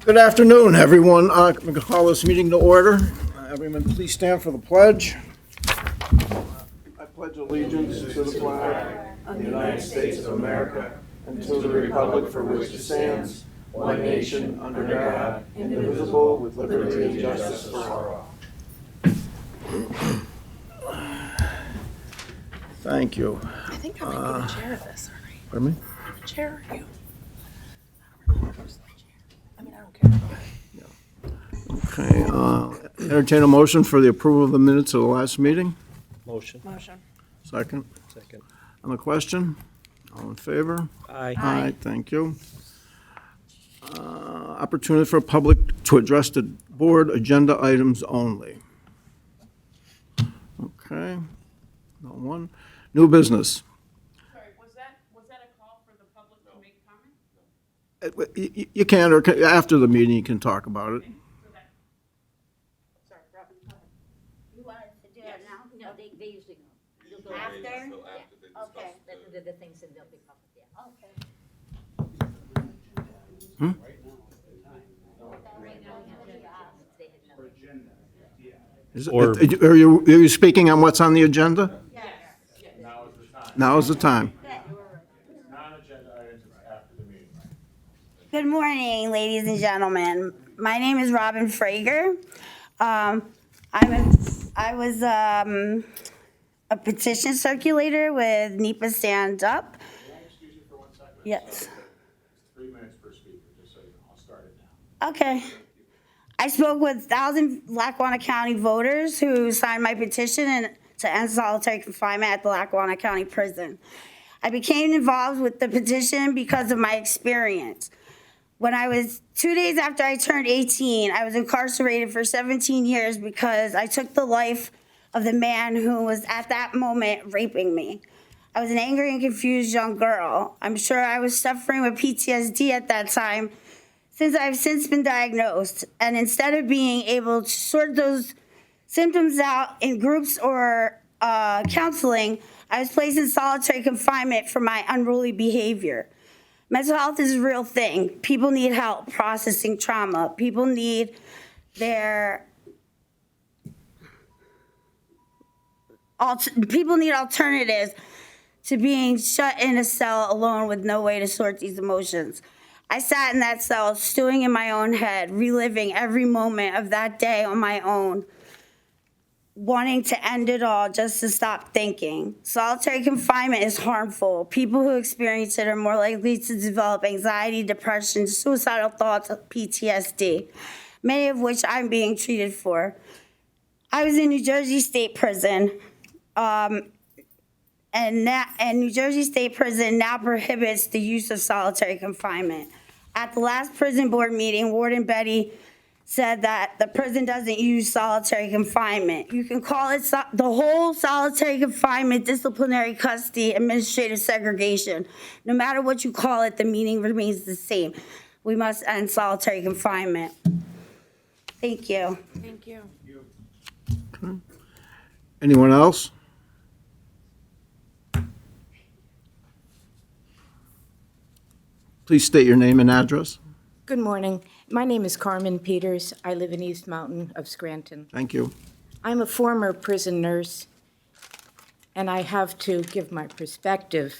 Good afternoon, everyone. I'm going to call this meeting to order. Everyone, please stand for the pledge. I pledge allegiance to the flag of the United States of America and to the republic for which it stands, one nation, under God, indivisible, with liberty and justice for all. Thank you. I think I might be the chair of this, aren't I? Pardon me? I'm the chair, or you? I don't remember who's the chair. I mean, I don't care. Okay, entertain a motion for the approval of the minutes of the last meeting. Motion. Motion. Second. Second. On the question? All in favor? Aye. Aye, thank you. Opportunity for public to address the board agenda items only. Okay, no one. New business. Sorry, was that a call for the public to make comment? You can, or after the meeting, you can talk about it. Sorry, Robin, go ahead. You want us to do it now? No, they usually know. You'll go After? Yeah. Okay. Then we'll do the things and they'll be public, yeah. Okay. They had known. Are you speaking on what's on the agenda? Yes. Now is the time. Non-agenda items is after the meeting. Good morning, ladies and gentlemen. My name is Robin Frager. I was a petition circulator with NEPA Stand Up. Can I excuse you for 1 second? Yes. It's 3 minutes per speaker, just so you know. I'll start it now. Okay. I spoke with 1,000 Lackawanna County voters who signed my petition to end solitary confinement at the Lackawanna County Prison. I became involved with the petition because of my experience. When I was 2 days after I turned 18, I was incarcerated for 17 years because I took the life of the man who was at that moment raping me. I was an angry and confused young girl. I'm sure I was suffering with PTSD at that time, since I've since been diagnosed. And instead of being able to sort those symptoms out in groups or counseling, I was placed in solitary confinement for my unruly behavior. Mental health is a real thing. People need help processing trauma. People need alternatives to being shut in a cell alone with no way to sort these emotions. I sat in that cell, stewing in my own head, reliving every moment of that day on my own, wanting to end it all just to stop thinking. Solitary confinement is harmful. People who experience it are more likely to develop anxiety, depression, suicidal thoughts, PTSD, many of which I'm being treated for. I was in New Jersey State Prison, and New Jersey State Prison now prohibits the use of solitary confinement. At the last prison board meeting, Warden Betty said that the prison doesn't use solitary confinement. You can call it the whole solitary confinement, disciplinary custody, administrative segregation. No matter what you call it, the meaning remains the same. We must end solitary confinement. Thank you. Thank you. Anyone else? Please state your name and address. Good morning. My name is Carmen Peters. I live in East Mountain of Scranton. Thank you. I'm a former prison nurse, and I have to give my perspective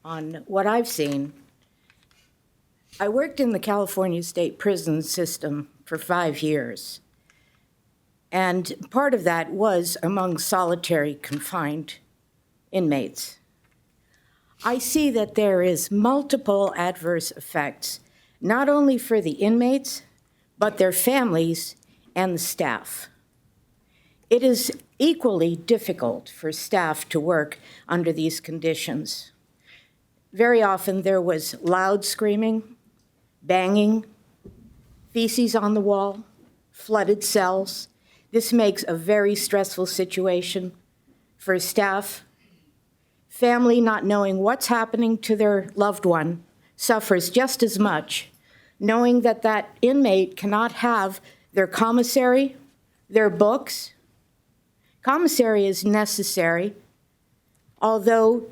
on what I've seen. I worked in the California State Prison System for 5 years, and part of that was among solitary confined inmates. I see that there is multiple adverse effects, not only for the inmates, but their families and the staff. It is equally difficult for staff to work under these conditions. Very often there was loud screaming, banging, feces on the wall, flooded cells. This makes a very stressful situation for staff. Family not knowing what's happening to their loved one suffers just as much, knowing that that inmate cannot have their commissary, their books. Commissary is necessary, although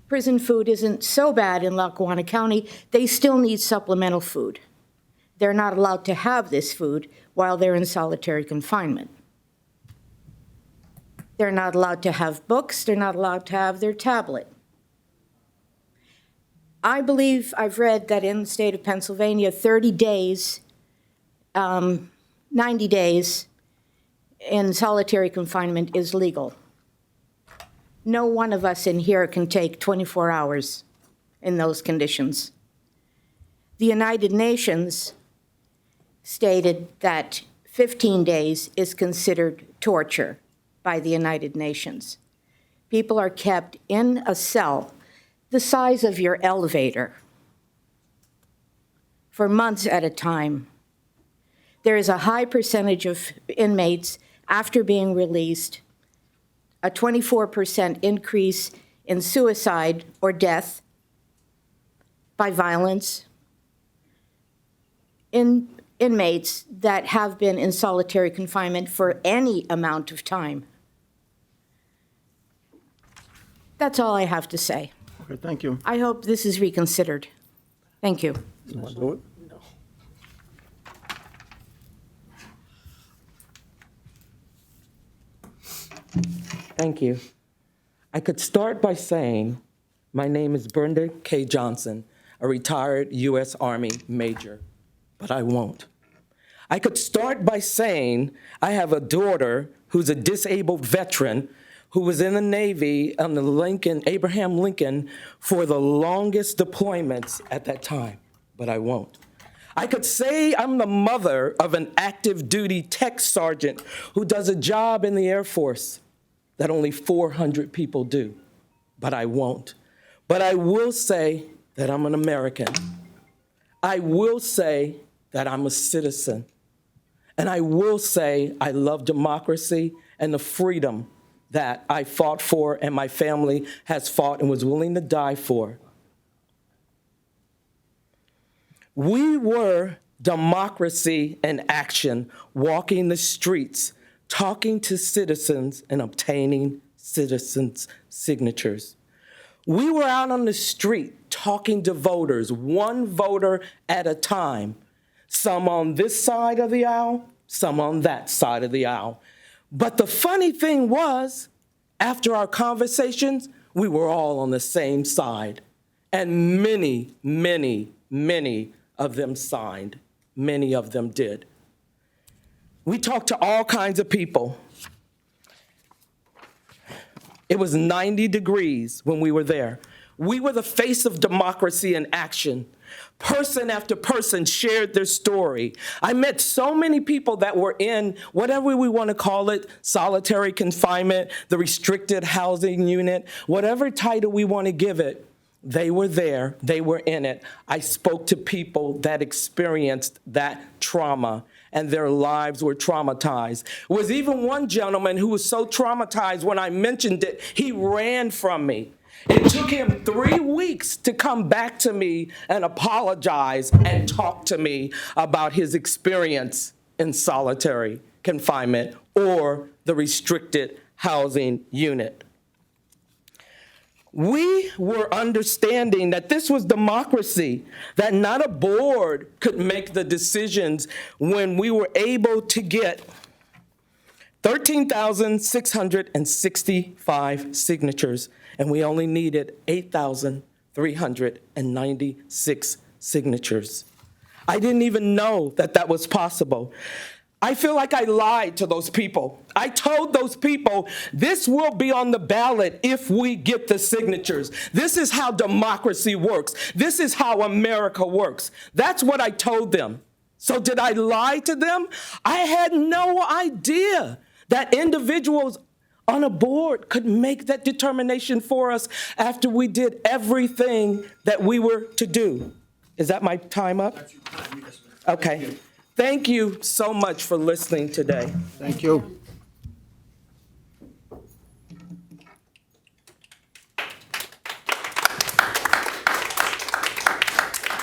prison food isn't so bad in Lackawanna County, they still need supplemental food. they're not allowed to have this food while they're in solitary confinement. They're not allowed to have books. They're not allowed to have their tablet. I believe I've read that in the state of Pennsylvania, 30 days, 90 days in solitary confinement is legal. No one of us in here can take 24 hours in those conditions. The United Nations stated that 15 days is considered torture by the United Nations. People are kept in a cell the size of your elevator for months at a time. There is a high percentage of inmates after being released, a 24% increase in suicide or death by violence in inmates that have been in solitary confinement for any amount of time. That's all I have to say. Okay, thank you. I hope this is reconsidered. Thank you. You want to do it? Thank you. I could start by saying my name is Brenda K. Johnson, a retired U.S. Army major, but I won't. I could start by saying I have a daughter who's a disabled veteran who was in the Navy on the Abraham Lincoln for the longest deployments at that time, but I won't. I could say I'm the mother of an active duty tech sergeant who does a job in the Air Force that only 400 people do, but I won't. But I will say that I'm an American. I will say that I'm a citizen. And I will say I love democracy and the freedom that I fought for and my family has fought and was willing to die for. We were democracy in action, walking the streets, talking to citizens and obtaining citizens' signatures. We were out on the street talking to voters, one voter at a time, some on this side of the aisle, some on that side of the aisle. But the funny thing was, after our conversations, we were all on the same side. And many, many, many of them signed. Many of them did. We talked to all kinds of people. It was 90 degrees when we were there. We were the face of democracy in action. Person after person shared their story. I met so many people that were in, whatever we want to call it, solitary confinement, the restricted housing unit, whatever title we want to give it. They were there, they were in it. I spoke to people that experienced that trauma and their lives were traumatized. There was even one gentleman who was so traumatized when I mentioned it, he ran from me. It took him 3 weeks to come back to me and apologize and talk to me about his experience in solitary confinement or the restricted housing unit. We were understanding that this was democracy, that not a board could make the decisions when we were able to get 13,665 signatures, and we only needed 8,396 signatures. I didn't even know that that was possible. I feel like I lied to those people. I told those people, this will be on the ballot if we get the signatures. This is how democracy works. This is how America works. That's what I told them. So did I lie to them? I had no idea that individuals on a board could make that determination for us after we did everything that we were to do. Is that my time up? That's your time, yes, ma'am. Okay. Thank you so much for listening today. Thank you.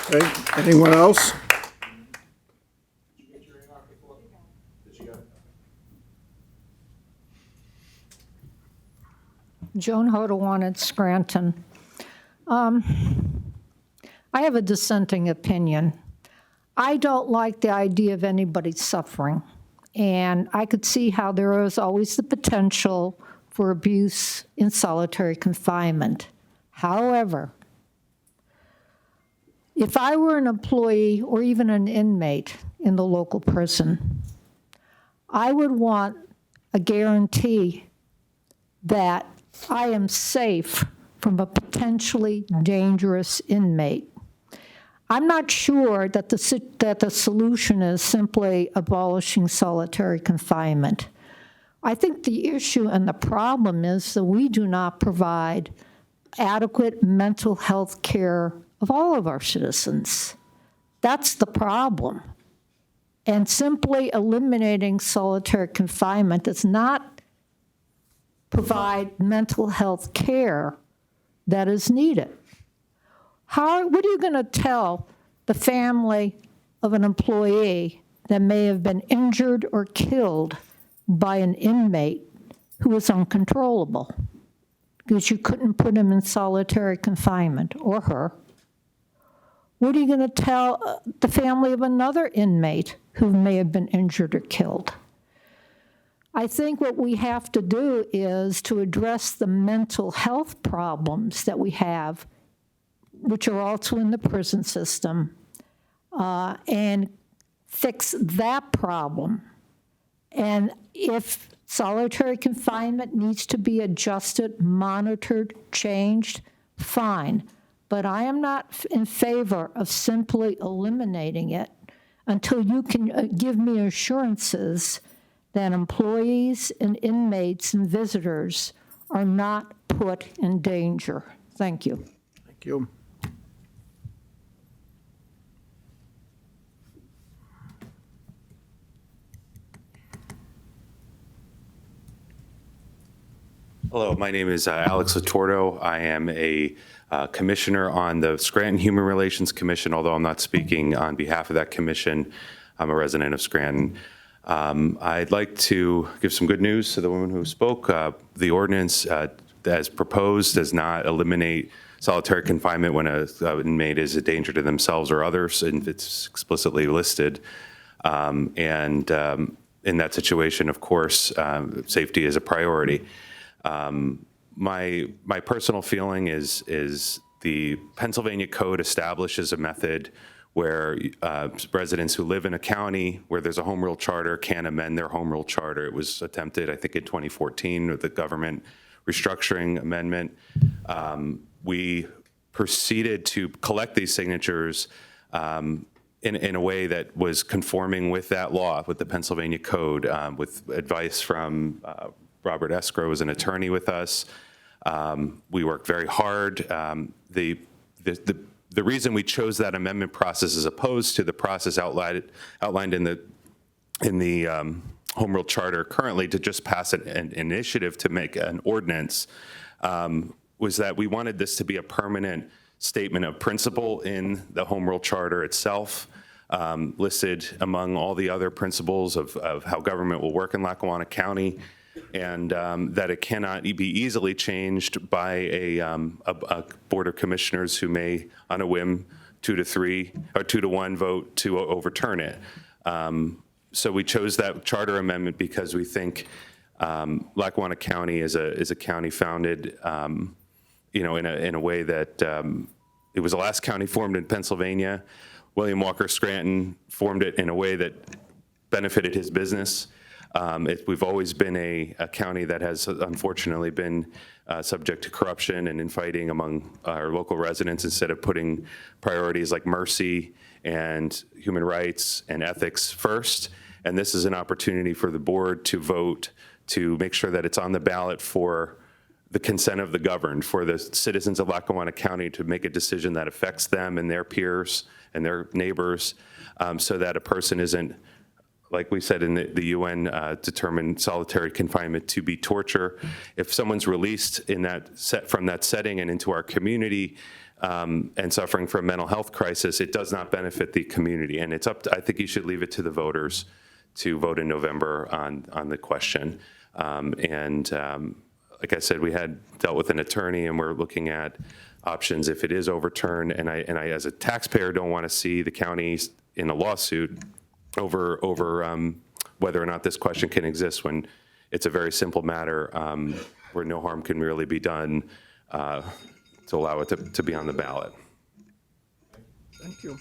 Okay, anyone else? Did you get your AR before? Did you get it? Joan Hodawan at Scranton. I have a dissenting opinion. I don't like the idea of anybody suffering. And I could see how there is always the potential for abuse in solitary confinement. However, if I were an employee or even an inmate in the local prison, I would want a guarantee that I am safe from a potentially dangerous inmate. I'm not sure that the solution is simply abolishing solitary confinement. I think the issue and the problem is that we do not provide adequate mental health care of all of our citizens. That's the problem. And simply eliminating solitary confinement does not provide mental health care that is needed. What are you going to tell the family of an employee that may have been injured or killed by an inmate who was uncontrollable because you couldn't put him in solitary confinement, or her? What are you going to tell the family of another inmate who may have been injured or killed? I think what we have to do is to address the mental health problems that we have, which are also in the prison system, and fix that problem. And if solitary confinement needs to be adjusted, monitored, changed, fine. But I am not in favor of simply eliminating it until you can give me assurances that employees and inmates and visitors are not put in danger. Thank you. Thank you. Hello, my name is Alex Latordo. I am a commissioner on the Scranton Human Relations Commission, although I'm not speaking on behalf of that commission. I'm a resident of Scranton. I'd like to give some good news to the woman who spoke. The ordinance, as proposed, does not eliminate solitary confinement when an inmate is a danger to themselves or others, and it's explicitly listed. In that situation, of course, safety is a priority. My personal feeling is the Pennsylvania Code establishes a method where residents who live in a county where there's a home rule charter can amend their home rule charter. It was attempted, I think, in 2014 with the government restructuring amendment. We proceeded to collect these signatures in a way that was conforming with that law, with the Pennsylvania Code, with advice from Robert Escrow, was an attorney with us. We worked very hard. The reason we chose that amendment process as opposed to the process outlined in the Home Rule Charter currently to just pass an initiative to make an ordinance was that we wanted this to be a permanent statement of principle in the Home Rule Charter itself, listed among all the other principles of how government will work in Lackawanna County, and that it cannot be easily changed by a board of commissioners who may, on a whim, 2-3 or 2-1 vote to overturn it. So we chose that charter amendment because we think Lackawanna County is a county founded, in a way that it was the last county formed in Pennsylvania. William Walker Scranton formed it in a way that benefited his business. We've always been a county that has unfortunately been subject to corruption and infighting among our local residents instead of putting priorities like mercy and human rights and ethics first. And this is an opportunity for the board to vote to make sure that it's on the ballot for the consent of the governed, for the citizens of Lackawanna County to make a decision that affects them and their peers and their neighbors, so that a person isn't, like we said in the UN, determined solitary confinement to be torture. If someone's released from that setting and into our community and suffering from a mental health crisis, it does not benefit the community. And it's I think you should leave it to the voters to vote in November on the question. Like I said, we had dealt with an attorney and we're looking at options if it is overturned. And I as a taxpayer, don't want to see the county in a lawsuit over whether or not this question can exist when it's a very simple matter where no harm can really be done to allow it to be on the ballot. Thank you.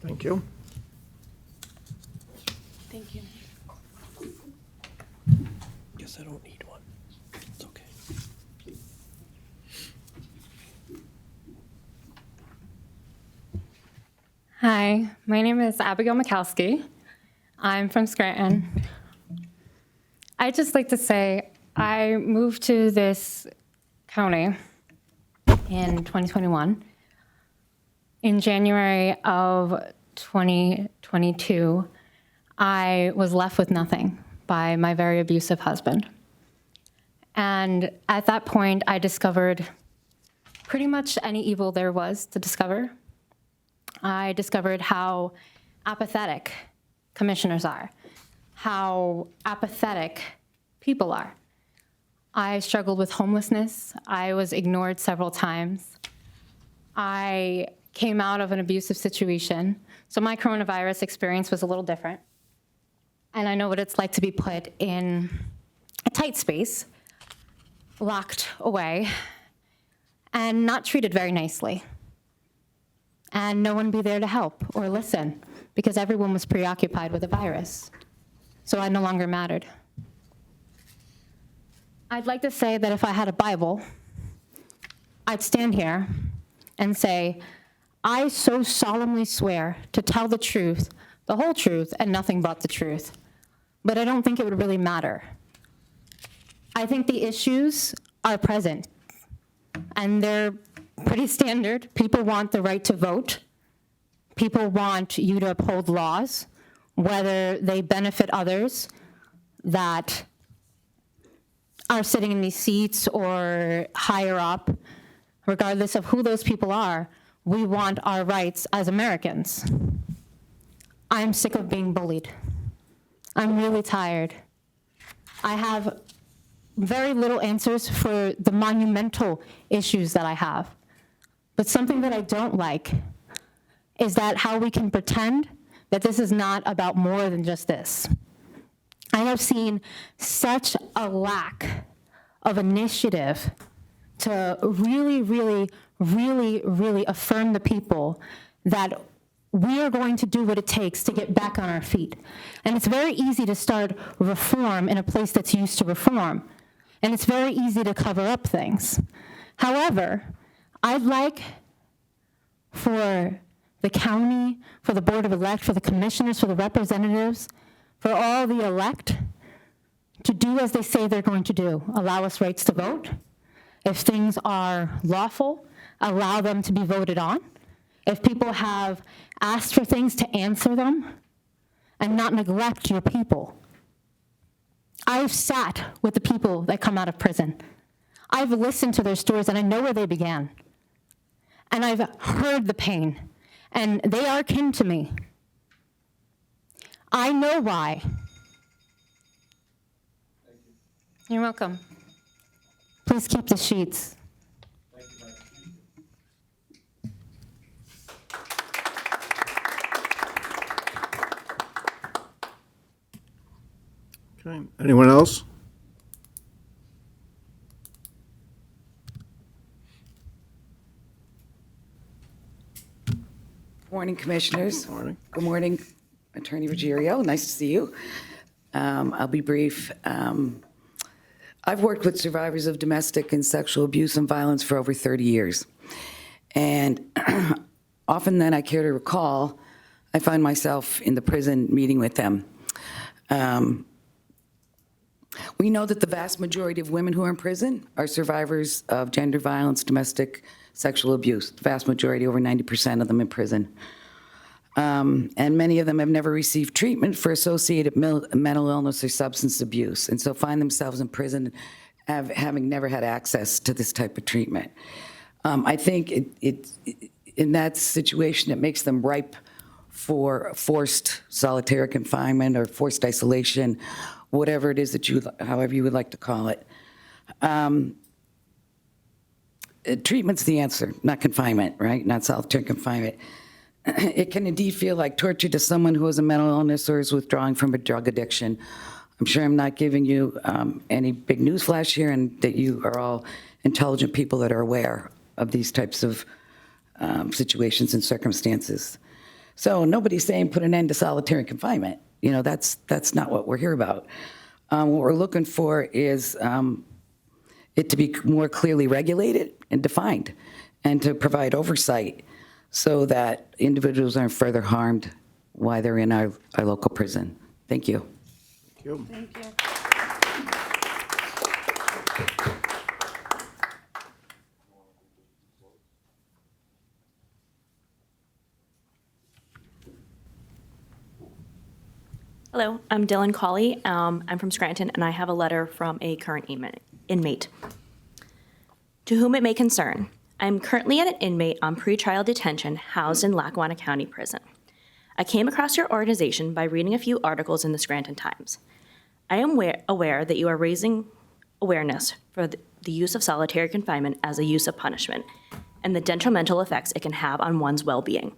Thank you. Thank you. Guess I don't need one. It's okay. Hi, my name is Abigail Mikowski. I'm from Scranton. I'd just like to say I moved to this county in 2021. In January of 2022, I was left with nothing by my very abusive husband. And at that point, I discovered pretty much any evil there was to discover. I discovered how apathetic commissioners are, how apathetic people are. I struggled with homelessness. I was ignored several times. I came out of an abusive situation, so my coronavirus experience was a little different. And I know what it's like to be put in a tight space, locked away, and not treated very nicely. And no one be there to help or listen because everyone was preoccupied with the virus. So I no longer mattered. I'd like to say that if I had a Bible, I'd stand here and say, I so solemnly swear to tell the truth, the whole truth, and nothing but the truth. But I don't think it would really matter. I think the issues are present, and they're pretty standard. People want the right to vote. People want you to uphold laws, whether they benefit others that are sitting in these seats or higher up. Regardless of who those people are, we want our rights as Americans. I'm sick of being bullied. I'm really tired. I have very little answers for the monumental issues that I have. But something that I don't like is that how we can pretend that this is not about more than just this. I have seen such a lack of initiative to really, really, really, really affirm the people that we are going to do what it takes to get back on our feet. And it's very easy to start reform in a place that's used to reform. And it's very easy to cover up things. However, I'd like for the county, for the Board of Elect, for the commissioners, for the representatives, for all the elect to do as they say they're going to do. Allow us rights to vote. If things are lawful, allow them to be voted on. If people have asked for things, to answer them and not neglect your people. I've sat with the people that come out of prison. I've listened to their stories and I know where they began. And I've heard the pain, and they are kin to me. I know why. You're welcome. Please keep the sheets. Okay, anyone else? Morning, Commissioners. Morning. Good morning, Attorney Ruggiero. Nice to see you. I'll be brief. I've worked with survivors of domestic and sexual abuse and violence for over 30 years. And often then I care to recall, I find myself in the prison meeting with them. We know that the vast majority of women who are in prison are survivors of gender violence, domestic sexual abuse. The vast majority, over 90% of them in prison. And many of them have never received treatment for associated mental illness or substance abuse, and so find themselves in prison having never had access to this type of treatment. I think in that situation, it makes them ripe for forced solitary confinement or forced isolation, whatever it is that however you would like to call it. Treatment's the answer, not confinement, right? Not solitary confinement. It can indeed feel like torture to someone who has a mental illness or is withdrawing from a drug addiction. I'm sure I'm not giving you any big news flash here, and that you are all intelligent people that are aware of these types of situations and circumstances. So nobody's saying put an end to solitary confinement. You know, that's not what we're here about. What we're looking for is it to be more clearly regulated and defined, and to provide oversight so that individuals aren't further harmed while they're in our local prison. Thank you. Thank you. Thank you. Hello, I'm Dylan Cawley. I'm from Scranton, and I have a letter from a current inmate. To whom it may concern, I am currently an inmate on pretrial detention housed in Lackawanna County Prison. I came across your organization by reading a few articles in the Scranton Times. I am aware that you are raising awareness for the use of solitary confinement as a use of punishment and the detrimental effects it can have on one's well-being.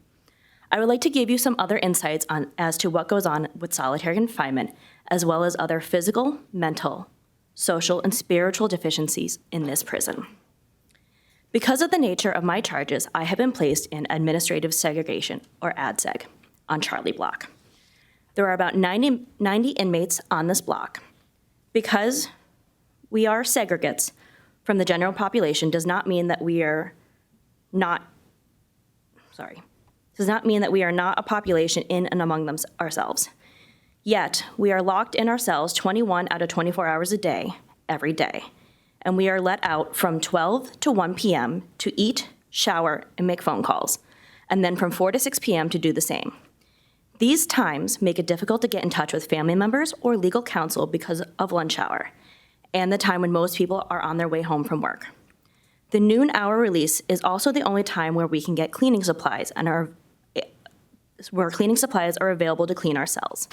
I would like to give you some other insights as to what goes on with solitary confinement, as well as other physical, mental, social, and spiritual deficiencies in this prison. Because of the nature of my charges, I have been placed in administrative segregation, or ADSEG, on Charlie Block. There are about 90 inmates on this block. Because we are segregates from the general population does not mean that we are not a population in and among them ourselves. Yet, we are locked in our cells 21 out of 24 hours a day, every day. And we are let out from 12 to 1 p.m. to eat, shower, and make phone calls, and then from 4 to 6 p.m. to do the same. These times make it difficult to get in touch with family members or legal counsel because of lunch hour, and the time when most people are on their way home from work. The noon hour release is also the only time where we can get cleaning supplies where cleaning supplies are available to clean our cells.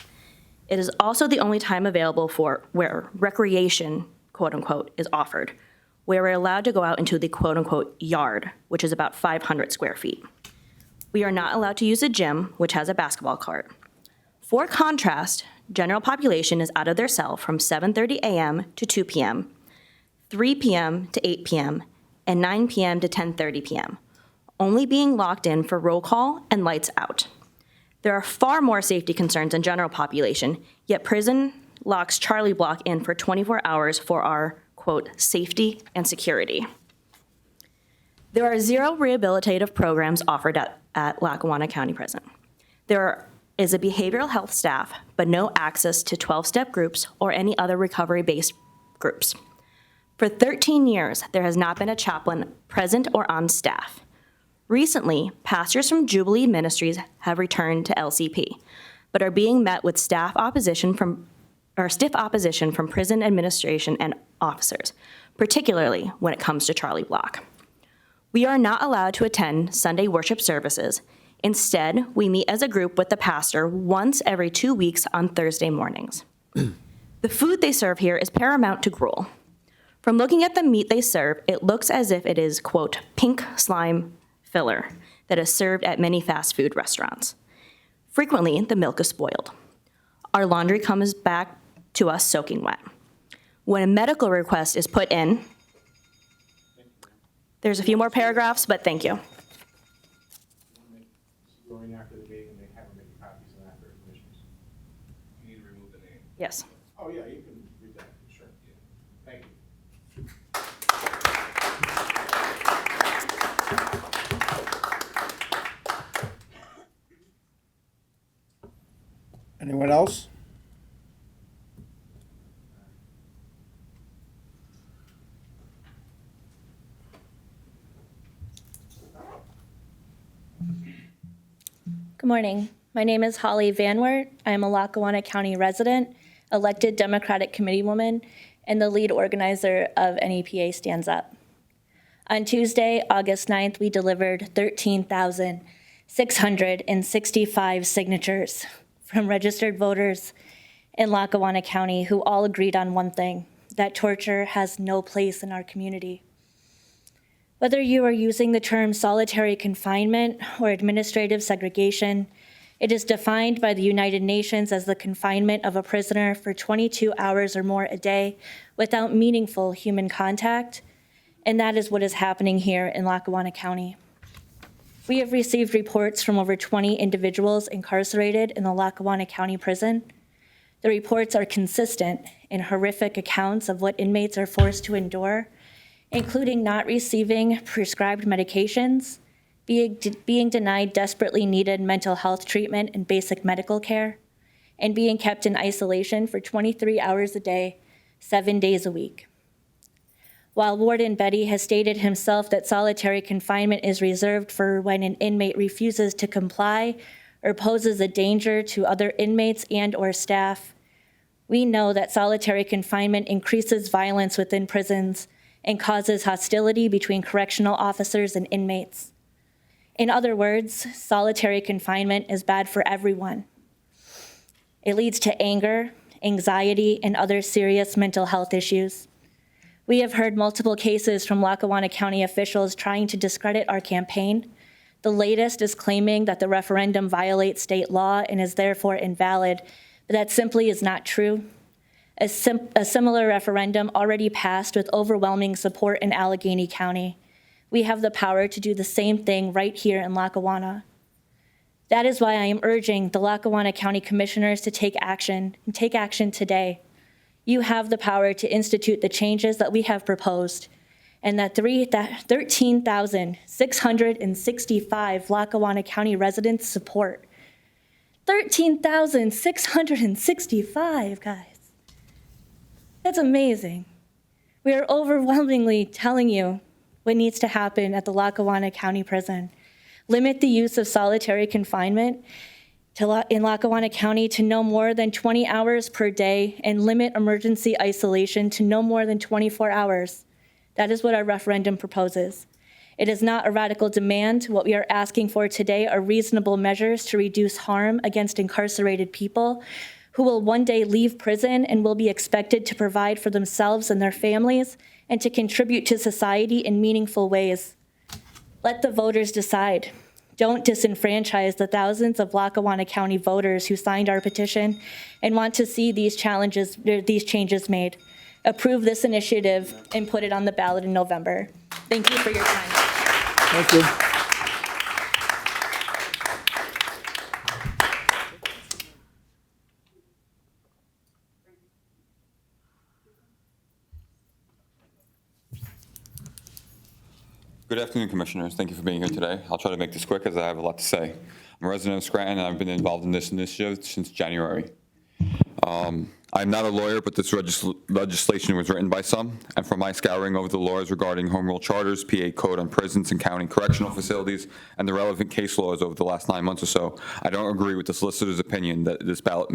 It is also the only time available for where recreation, quote unquote, is offered, where we're allowed to go out into the quote unquote yard, which is about 500 square feet. We are not allowed to use a gym, which has a basketball court. For contrast, general population is out of their cell from 7:30 a.m. to 2 p.m., 3 p.m. to 8 p.m., and 9 p.m. to 10:30 p.m., only being locked in for roll call and lights out. There are far more safety concerns in general population, yet prison locks Charlie Block in for 24 hours for our, quote, safety and security. There are 0 rehabilitative programs offered at Lackawanna County Prison. There is a behavioral health staff, but no access to 12-step groups or any other recovery-based groups. For 13 years, there has not been a chaplain present or on staff. Recently, pastors from Jubilee Ministries have returned to LCP, but are being met with stiff opposition from prison administration and officers, particularly when it comes to Charlie Block. We are not allowed to attend Sunday worship services. Instead, we meet as a group with the pastor once every 2 weeks on Thursday mornings. The food they serve here is paramount to gruel. From looking at the meat they serve, it looks as if it is, quote, pink slime filler that is served at many fast food restaurants. Frequently, the milk is spoiled. Our laundry comes back to us soaking wet. When a medical request is put in, there's a few more paragraphs, but thank you. Going after the meeting and they have them make copies and after commissioners. You need to remove the name. Yes. Oh, yeah, you can read that, sure. Thank you. Anyone else? Good morning. My name is Holly Van Wert. I am a Lackawanna County resident, elected Democratic committee woman, and the lead organizer of NEPA Stands Up. On Tuesday, August 9th, we delivered 13,665 signatures from registered voters in Lackawanna County who all agreed on one thing, that torture has no place in our community. Whether you are using the term solitary confinement or administrative segregation, it is defined by the United Nations as the confinement of a prisoner for 22 hours or more a day without meaningful human contact, and that is what is happening here in Lackawanna County. We have received reports from over 20 individuals incarcerated in the Lackawanna County Prison. The reports are consistent in horrific accounts of what inmates are forced to endure, including not receiving prescribed medications, being denied desperately needed mental health treatment and basic medical care, and being kept in isolation for 23 hours a day, 7 days a week. While Warden Betty has stated himself that solitary confinement is reserved for when an inmate refuses to comply or poses a danger to other inmates and/or staff, we know that solitary confinement increases violence within prisons and causes hostility between correctional officers and inmates. In other words, solitary confinement is bad for everyone. It leads to anger, anxiety, and other serious mental health issues. We have heard multiple cases from Lackawanna County officials trying to discredit our campaign. The latest is claiming that the referendum violates state law and is therefore invalid, but that simply is not true. A similar referendum already passed with overwhelming support in Allegheny County. We have the power to do the same thing right here in Lackawanna. That is why I am urging the Lackawanna County Commissioners to take action, and take action today. You have the power to institute the changes that we have proposed, and that 13,665 Lackawanna County residents support. 13,665, guys. That's amazing. We are overwhelmingly telling you what needs to happen at the Lackawanna County Prison. Limit the use of solitary confinement in Lackawanna County to no more than 20 hours per day, and limit emergency isolation to no more than 24 hours. That is what our referendum proposes. It is not a radical demand. What we are asking for today are reasonable measures to reduce harm against incarcerated people who will one day leave prison and will be expected to provide for themselves and their families and to contribute to society in meaningful ways. Let the voters decide. Don't disenfranchise the thousands of Lackawanna County voters who signed our petition and want to see these changes made. Approve this initiative and put it on the ballot in November. Thank you for your time. Thank you. Good afternoon, Commissioners. Thank you for being here today. I'll try to make this quick as I have a lot to say. I'm a resident of Scranton, and I've been involved in this initiative since January. I'm not a lawyer, but this legislation was written by some, and from my scouring over the laws regarding home rule charters, PA code on prisons and county correctional facilities, and the relevant case laws over the last 9 months or so, I don't agree with the solicitor's opinion that this ballot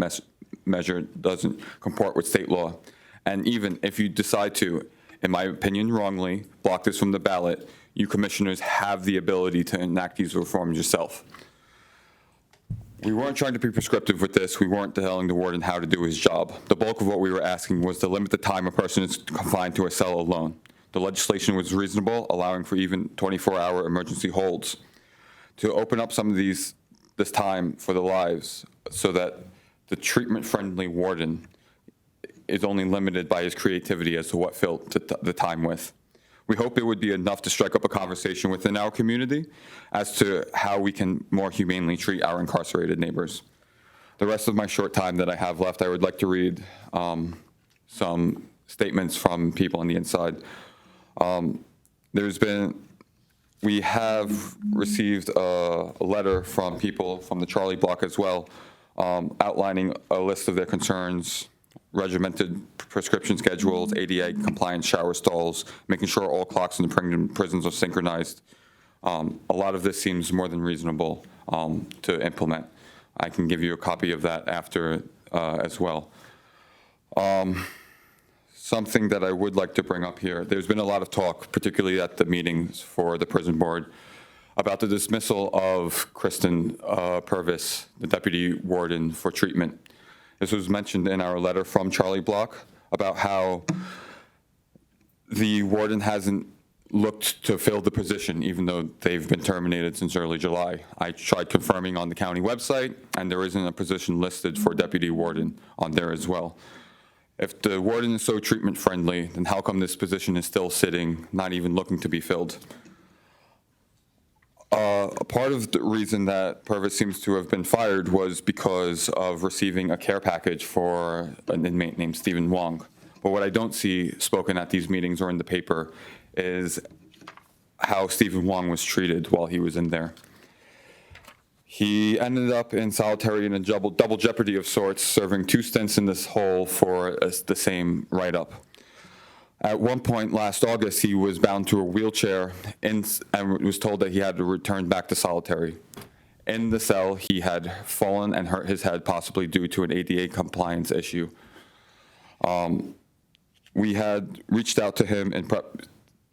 measure doesn't comport with state law. And even if you decide to, in my opinion wrongly, block this from the ballot, you commissioners have the ability to enact these reforms yourself. We weren't trying to be prescriptive with this. We weren't telling the warden how to do his job. The bulk of what we were asking was to limit the time a person is confined to a cell alone. The legislation was reasonable, allowing for even 24-hour emergency holds. To open up some of this time for the lives so that the treatment-friendly warden is only limited by his creativity as to what filled the time with. We hope it would be enough to strike up a conversation within our community as to how we can more humanely treat our incarcerated neighbors. The rest of my short time that I have left, I would like to read some statements from people on the inside. We have received a letter from people from the Charlie Block as well, outlining a list of their concerns, regimented prescription schedules, ADA compliance shower stalls, making sure all clocks in the prisons are synchronized. A lot of this seems more than reasonable to implement. I can give you a copy of that after as well. Something that I would like to bring up here, there's been a lot of talk, particularly at the meetings for the prison board, about the dismissal of Kristen Purvis, the deputy warden for treatment. This was mentioned in our letter from Charlie Block about how the warden hasn't looked to fill the position, even though they've been terminated since early July. I tried confirming on the county website, and there isn't a position listed for deputy warden on there as well. If the warden is so treatment friendly, then how come this position is still sitting, not even looking to be filled? A part of the reason that Purvis seems to have been fired was because of receiving a care package for an inmate named Stephen Wong. But what I don't see spoken at these meetings or in the paper is how Stephen Wong was treated while he was in there. He ended up in solitary in a double jeopardy of sorts, serving 2 stints in this hole for the same write-up. At one point last August, he was bound to a wheelchair and was told that he had to return back to solitary. In the cell, he had fallen and hurt his head, possibly due to an ADA compliance issue. We had reached out to him, and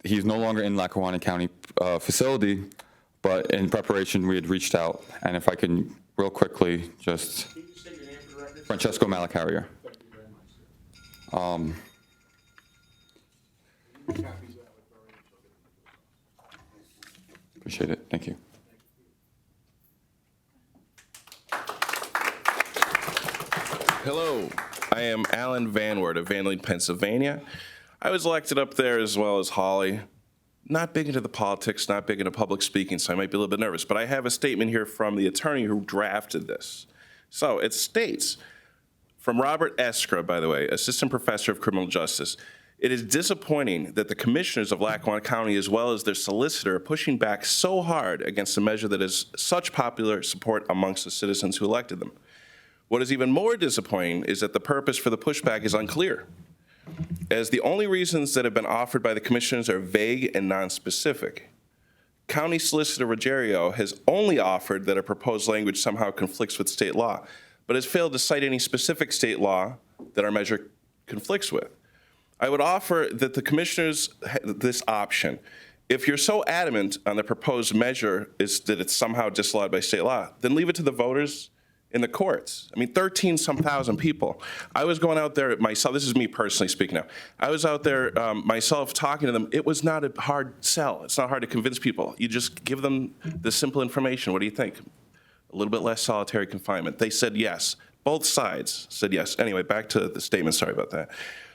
he's no longer in Lackawanna County facility, but in preparation, we had reached out. And if I can real quickly, just Francesco Malacarrier. Appreciate it. Thank you. Hello, I am Alan Van Wert of Van Lee, Pennsylvania. I was elected up there as well as Hawley. Not big into the politics, not big into public speaking, so I might be a little bit nervous, but I have a statement here from the attorney who drafted this. So it states, from Robert Eskra, by the way, Assistant Professor of Criminal Justice, it is disappointing that the commissioners of Lackawanna County, as well as their solicitor, are pushing back so hard against a measure that has such popular support amongst the citizens who elected them. What is even more disappointing is that the purpose for the pushback is unclear, as the only reasons that have been offered by the commissioners are vague and nonspecific. County Solicitor Ruggiero has only offered that a proposed language somehow conflicts with state law, but has failed to cite any specific state law that our measure conflicts with. I would offer that the commissioners this option. If you're so adamant on the proposed measure is that it's somehow disallowed by state law, then leave it to the voters in the courts. I mean, 13-some thousand people. I was going out there myself, this is me personally speaking now. I was out there myself talking to them. It was not a hard sell. It's not hard to convince people. You just give them the simple information. What do you think? A little bit less solitary confinement. They said yes. Both sides said yes. Anyway, back to the statement, sorry about that.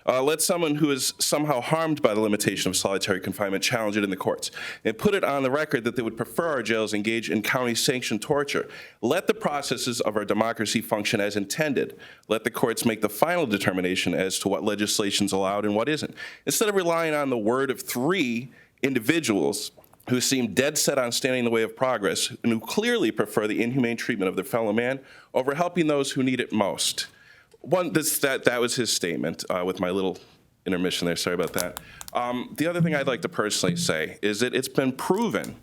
Let someone who is somehow harmed by the limitation of solitary confinement challenge it in the courts and put it on the record that they would prefer our jails engage in county-sanctioned torture. Let the processes of our democracy function as intended. Let the courts make the final determination as to what legislation is allowed and what isn't. Instead of relying on the word of 3 individuals who seem dead set on standing in the way of progress and who clearly prefer the inhumane treatment of their fellow man over helping those who need it most. That was his statement with my little intermission there. Sorry about that. The other thing I'd like to personally say is that it's been proven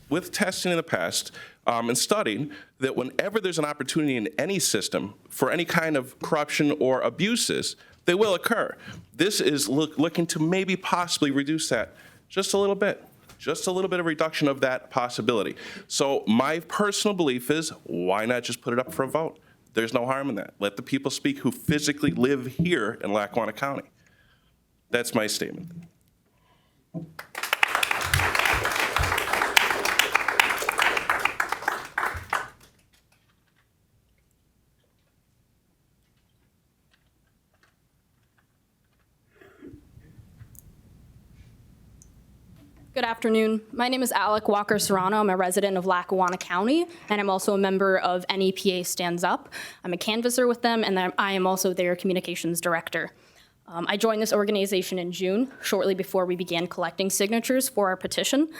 with testing in the past and studying that whenever there's an opportunity in any system for any kind of corruption or abuses, they will occur. This is looking to maybe possibly reduce that just a little bit. Just a little bit of reduction of that possibility. So my personal belief is, why not just put it up for a vote? There's no harm in that. Let the people speak who physically live here in Lackawanna County. That's my statement. Good afternoon. My name is Alec Walker Serrano. I'm a resident of Lackawanna County, and I'm also a member of NEPA Stands Up. I'm a canvasser with them, and I am also their communications director. I joined this organization in June, shortly before we began collecting signatures for our petition.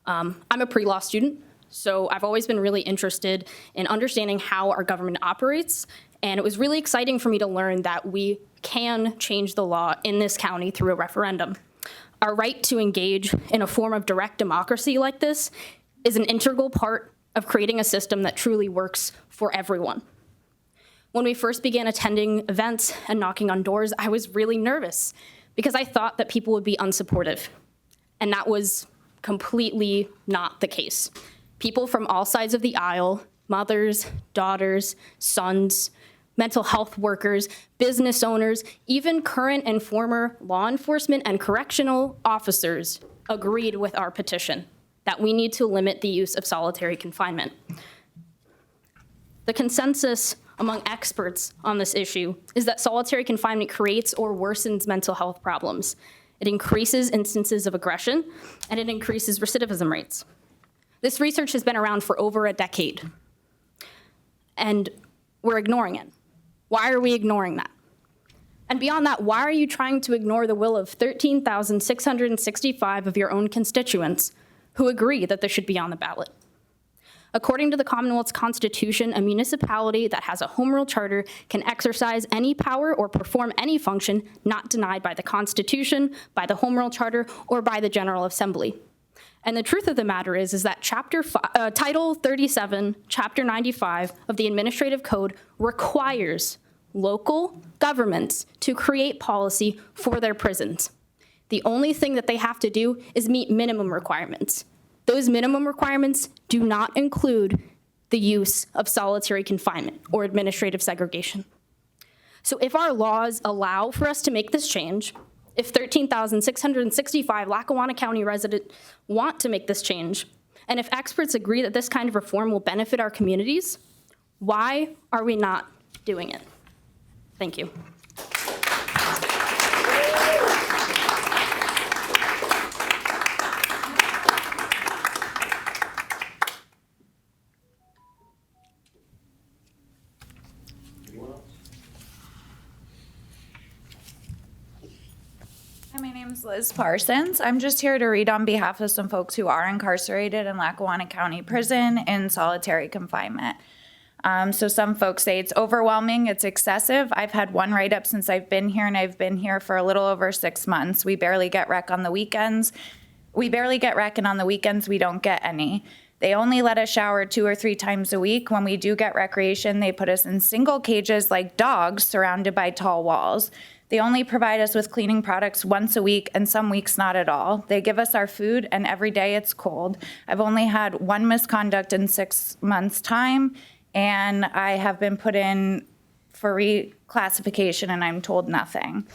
I'm a pre-law student, so I've always been really interested in understanding how our government operates, and it was really exciting for me to learn that we can change the law in this county through a referendum. Our right to engage in a form of direct democracy like this is an integral part of creating a system that truly works for everyone. When we first began attending events and knocking on doors, I was really nervous because I thought that people would be unsupportive. And that was completely not the case. People from all sides of the aisle, mothers, daughters, sons, mental health workers, business owners, even current and former law enforcement and correctional officers agreed with our petition that we need to limit the use of solitary confinement. The consensus among experts on this issue is that solitary confinement creates or worsens mental health problems. It increases instances of aggression, and it increases recidivism rates. This research has been around for over a decade, and we're ignoring it. Why are we ignoring that? And beyond that, why are you trying to ignore the will of 13,665 of your own constituents who agree that this should be on the ballot? According to the Commonwealth's Constitution, a municipality that has a home rule charter can exercise any power or perform any function not denied by the Constitution, by the home rule charter, or by the General Assembly. And the truth of the matter is that Title 37, Chapter 95 of the Administrative Code requires local governments to create policy for their prisons. The only thing that they have to do is meet minimum requirements. Those minimum requirements do not include the use of solitary confinement or administrative segregation. So if our laws allow for us to make this change, if 13,665 Lackawanna County residents want to make this change, and if experts agree that this kind of reform will benefit our communities, why are we not doing it? Thank you. Hi, my name is Liz Parsons. I'm just here to read on behalf of some folks who are incarcerated in Lackawanna County Prison in solitary confinement. So some folks say it's overwhelming, it's excessive. I've had one write-up since I've been here, and I've been here for a little over 6 months. We barely get rec on the weekends. And on the weekends we don't get any. They only let us shower 2 or 3 times a week. When we do get recreation, they put us in single cages like dogs surrounded by tall walls. They only provide us with cleaning products once a week, and some weeks not at all. They give us our food, and every day it's cold. I've only had one misconduct in 6 months' time, and I have been put in for reclassification, and I'm told nothing.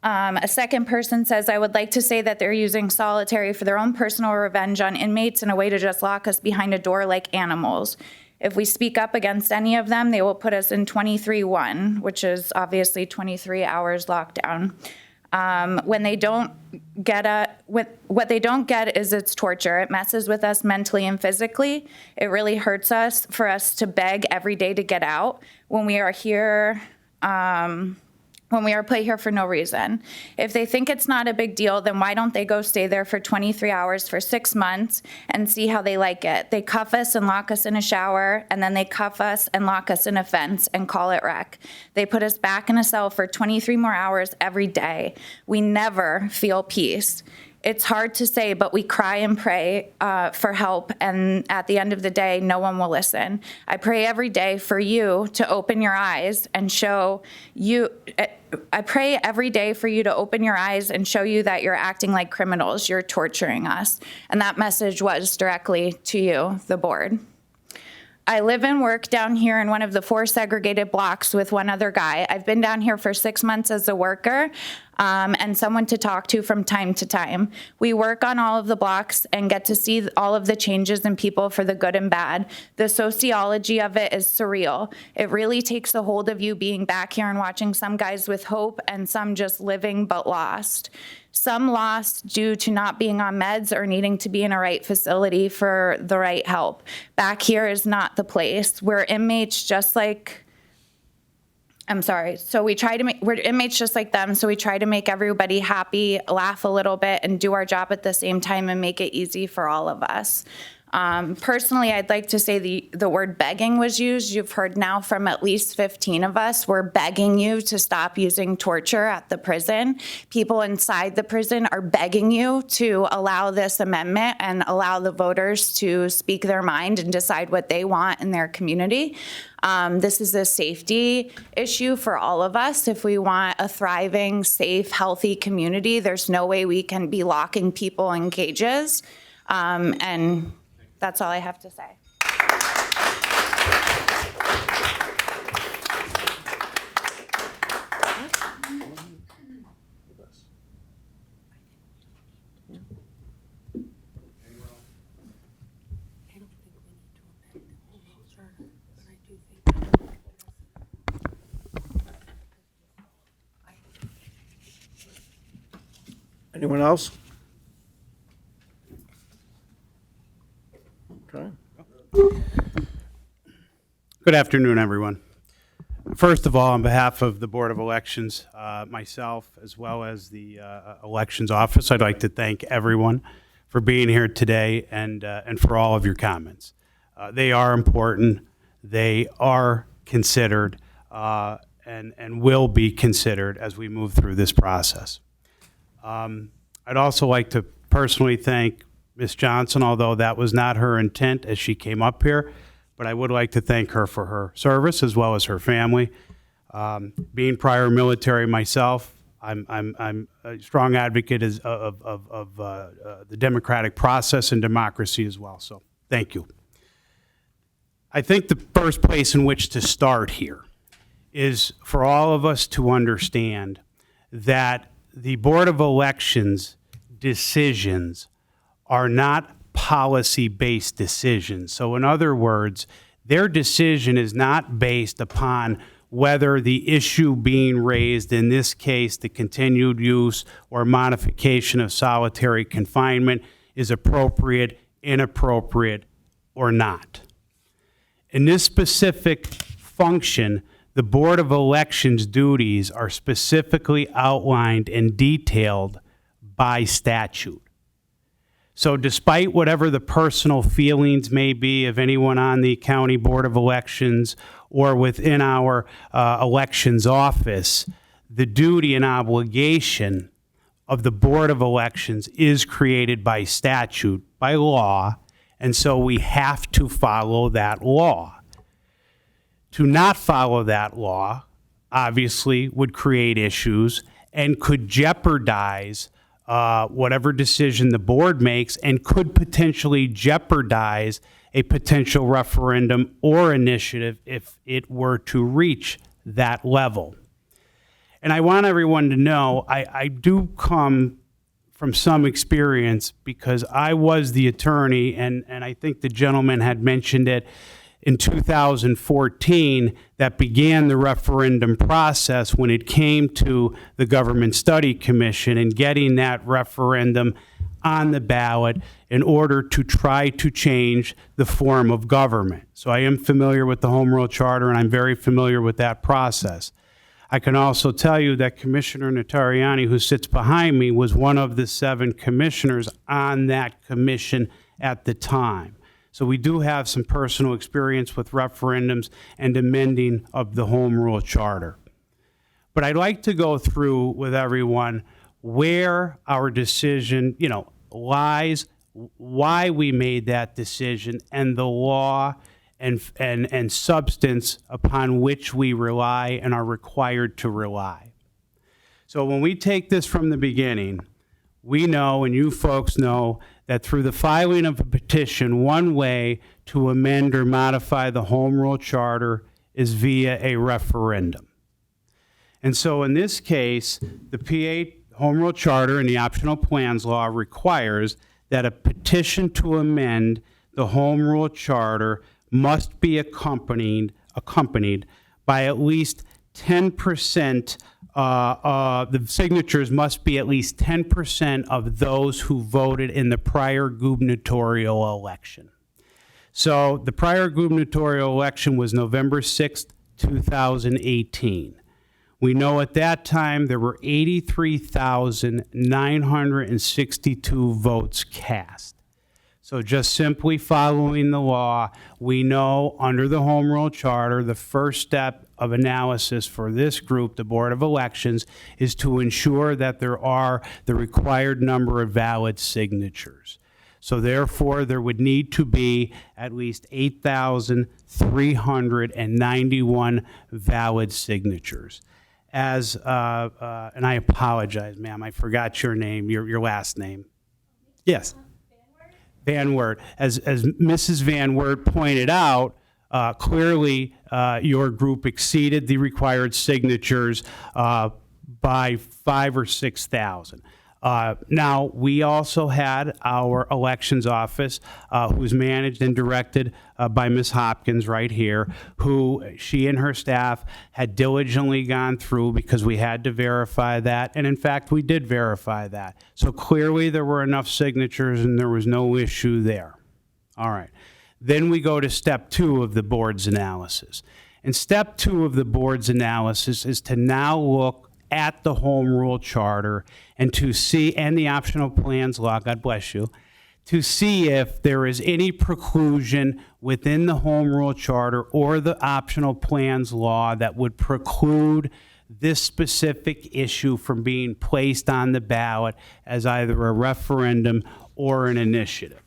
A second person says, I would like to say that they're using solitary for their own personal revenge on inmates in a way to just lock us behind a door like animals. If we speak up against any of them, they will put us in 23-1, which is obviously 23 hours lockdown. When they don't get what they don't get is it's torture. It messes with us mentally and physically. It really hurts us for us to beg every day to get out when we are here. When we are put here for no reason. If they think it's not a big deal, then why don't they go stay there for 23 hours for 6 months and see how they like it? They cuff us and lock us in a shower, and then they cuff us and lock us in a fence and call it rec. They put us back in a cell for 23 more hours every day. We never feel peace. It's hard to say, but we cry and pray for help, and at the end of the day, no one will listen. I pray every day for you to open your eyes and show you. I pray every day for you to open your eyes and show you that you're acting like criminals. You're torturing us. And that message was directly to you, the board. I live and work down here in one of the 4 segregated blocks with one other guy. I've been down here for 6 months as a worker and someone to talk to from time to time. We work on all of the blocks and get to see all of the changes in people for the good and bad. The sociology of it is surreal. It really takes a hold of you being back here and watching some guys with hope and some just living but lost. Some lost due to not being on meds or needing to be in a right facility for the right help. Back here is not the place. We're inmates just like, we're inmates just like them, so we try to make everybody happy, laugh a little bit, and do our job at the same time and make it easy for all of us. Personally, I'd like to say the word begging was used. You've heard now from at least 15 of us. We're begging you to stop using torture at the prison. People inside the prison are begging you to allow this amendment and allow the voters to speak their mind and decide what they want in their community. This is a safety issue for all of us. If we want a thriving, safe, healthy community, there's no way we can be locking people in cages. And that's all I have to say. Anyone else? Okay. Good afternoon, everyone. First of all, on behalf of the Board of Elections, myself, as well as the Elections Office, I'd like to thank everyone for being here today and for all of your comments. They are important. They are considered and will be considered as we move through this process. I'd also like to personally thank Ms. Johnson, although that was not her intent as she came up here, but I would like to thank her for her service as well as her family. Being prior military myself, I'm a strong advocate of the democratic process and democracy as well, so thank you. I think the first place in which to start here is for all of us to understand that the Board of Elections decisions are not policy-based decisions. So in other words, their decision is not based upon whether the issue being raised, in this case, the continued use or modification of solitary confinement, is appropriate, inappropriate, or not. In this specific function, the Board of Elections duties are specifically outlined and detailed by statute. So despite whatever the personal feelings may be of anyone on the County Board of Elections or within our elections office, the duty and obligation of the Board of Elections is created by statute, by law, and so we have to follow that law. To not follow that law, obviously, would create issues and could jeopardize whatever decision the board makes and could potentially jeopardize a potential referendum or initiative if it were to reach that level. And I want everyone to know I do come from some experience because I was the attorney, and I think the gentleman had mentioned it, in 2014 that began the referendum process when it came to the Government Study Commission and getting that referendum on the ballot in order to try to change the form of government. So I am familiar with the Home Rule Charter, and I'm very familiar with that process. I can also tell you that Commissioner Notarianni, who sits behind me, was one of the 7 commissioners on that commission at the time. So we do have some personal experience with referendums and amending of the Home Rule Charter. But I'd like to go through with everyone where our decision, lies, why we made that decision, and the law and substance upon which we rely and are required to rely. So when we take this from the beginning, we know, and you folks know, that through the filing of a petition, one way to amend or modify the Home Rule Charter is via a referendum. And so in this case, the PA Home Rule Charter and the Optional Plans Law requires that a petition to amend the Home Rule Charter must be accompanied by at least 10%, the signatures must be at least 10% of those who voted in the prior gubernatorial election. So the prior gubernatorial election was November 6th, 2018. We know at that time there were 83,962 votes cast. So just simply following the law, we know under the Home Rule Charter, the first step of analysis for this group, the Board of Elections, is to ensure that there are the required number of valid signatures. So therefore, there would need to be at least 8,391 valid signatures. And I apologize, ma'am, I forgot your name, your last name. Yes. Van Wert. As Mrs. Van Wert pointed out, clearly your group exceeded the required signatures by 5,000 or 6,000. Now, we also had our elections office, who's managed and directed by Ms. Hopkins right here, who she and her staff had diligently gone through because we had to verify that. And in fact, we did verify that. So clearly there were enough signatures and there was no issue there. All right. Then we go to step 2 of the board's analysis. And step 2 of the board's analysis is to now look at the Home Rule Charter and to see, and the optional plans law, God bless you, to see if there is any preclusion within the Home Rule Charter or the optional plans law that would preclude this specific issue from being placed on the ballot as either a referendum or an initiative.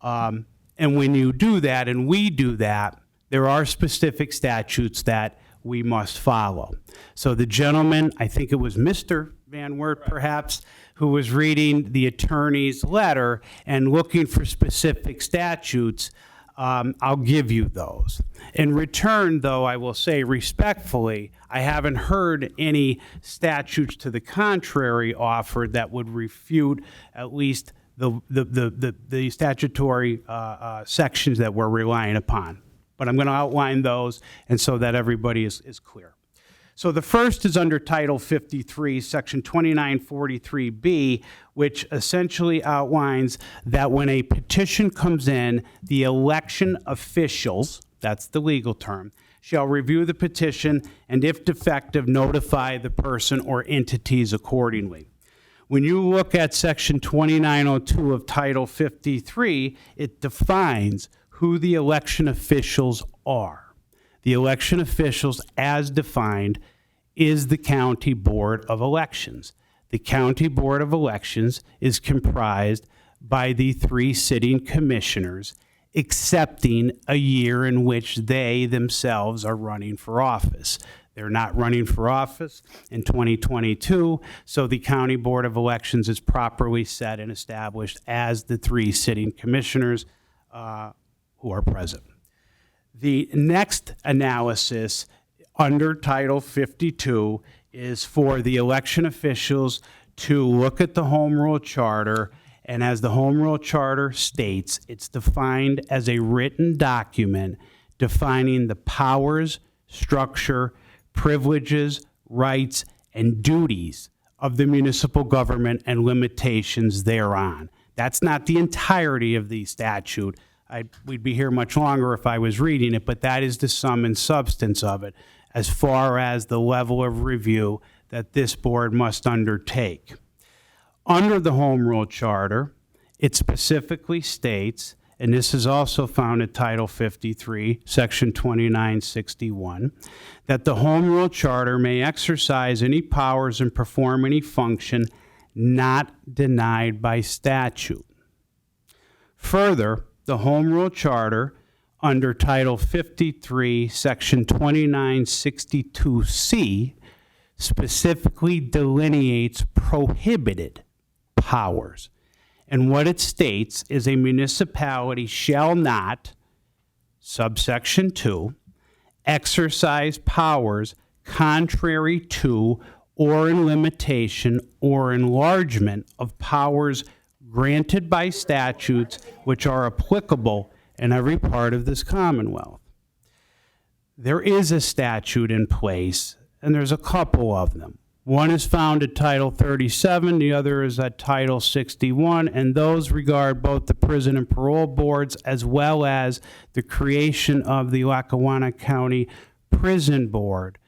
And when you do that, and we do that, there are specific statutes that we must follow. So the gentleman, I think it was Mr. Van Wert perhaps, who was reading the attorney's letter and looking for specific statutes, I'll give you those. In return, though, I will say respectfully, I haven't heard any statutes to the contrary offered that would refute at least the statutory sections that we're relying upon. But I'm going to outline those and so that everybody is clear. So the first is under Title 53, Section 2943B, which essentially outlines that when a petition comes in, the election officials, that's the legal term, shall review the petition and, if defective, notify the person or entities accordingly. When you look at Section 2902 of Title 53, it defines who the election officials are. The election officials, as defined, is the County Board of Elections. The County Board of Elections is comprised by the 3 sitting commissioners, excepting a year in which they themselves are running for office. They're not running for office in 2022, so the County Board of Elections is properly set and established as the 3 sitting commissioners who are present. The next analysis under Title 52 is for the election officials to look at the Home Rule Charter, and as the Home Rule Charter states, it's defined as a written document defining the powers, structure, privileges, rights, and duties of the municipal government and limitations thereon. That's not the entirety of the statute. We'd be here much longer if I was reading it, but that is the sum and substance of it as far as the level of review that this board must undertake. Under the Home Rule Charter, it specifically states, and this is also found in Title 53, Section 2961, that the Home Rule Charter may exercise any powers and perform any function not denied by statute. Further, the Home Rule Charter, under Title 53, Section 2962C, specifically delineates prohibited powers. And what it states is a municipality shall not, subsection 2, exercise powers contrary to or in limitation or enlargement of powers granted by statutes which are applicable in every part of this Commonwealth. There is a statute in place, and there's a couple of them. One is found at Title 37, the other is at Title 61, and those regard both the prison and parole boards as well as the creation of the Lackawanna County Prison Board,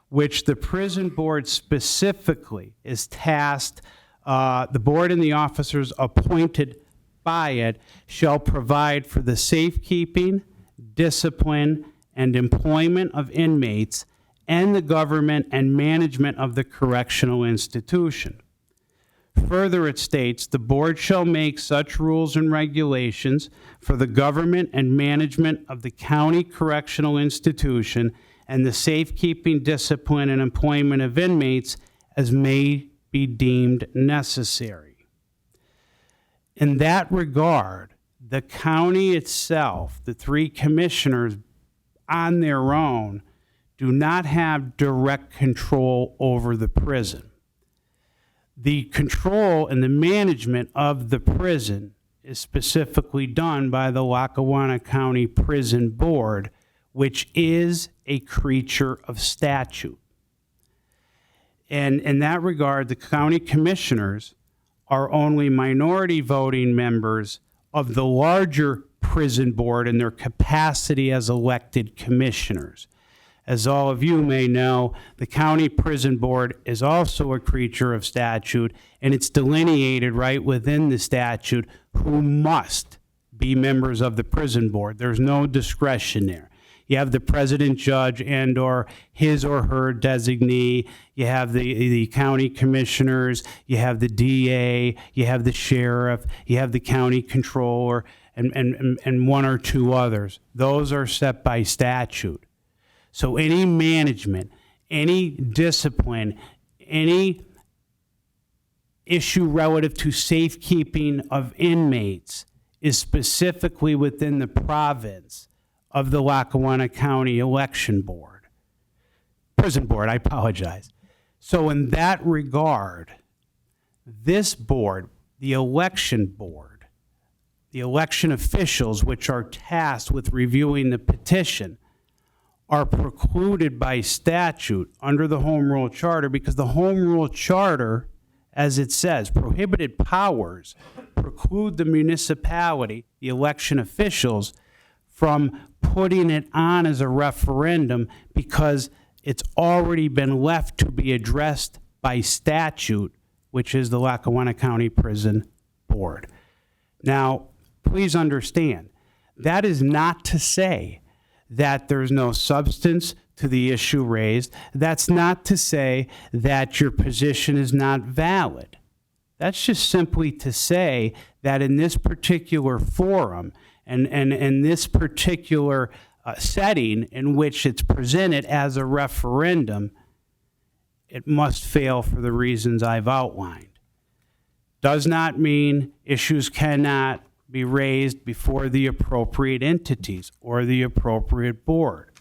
which the prison board specifically is tasked, the board and the officers appointed by it shall provide for the safekeeping, discipline, and employment of inmates and the government and management of the correctional institution. Further, it states, the board shall make such rules and regulations for the government and management of the county correctional institution and the safekeeping, discipline, and employment of inmates as may be deemed necessary. In that regard, the county itself, the three commissioners on their own, do not have direct control over the prison. The control and the management of the prison is specifically done by the Lackawanna County Prison Board, which is a creature of statute. And in that regard, the county commissioners are only minority voting members of the larger prison board in their capacity as elected commissioners. As all of you may know, the county prison board is also a creature of statute, and it's delineated right within the statute who must be members of the prison board. There's no discretion there. You have the president, judge, and or his or her designee. You have the county commissioners. You have the DA. You have the sheriff. You have the county controller, and one or two others. Those are set by statute. So any management, any discipline, any issue relative to safekeeping of inmates is specifically within the province of the Lackawanna County Election Board. Prison Board, I apologize. So in that regard, this board, the election board, the election officials which are tasked with reviewing the petition, are precluded by statute under the Home Rule Charter, because the Home Rule Charter, as it says, prohibited powers preclude the municipality, the election officials, from putting it on as a referendum because it's already been left to be addressed by statute, which is the Lackawanna County Prison Board. Now, please understand, that is not to say that there's no substance to the issue raised. That's not to say that your position is not valid. That's just simply to say that in this particular forum and in this particular setting in which it's presented as a referendum, it must fail for the reasons I've outlined. Does not mean issues cannot be raised before the appropriate entities or the appropriate board,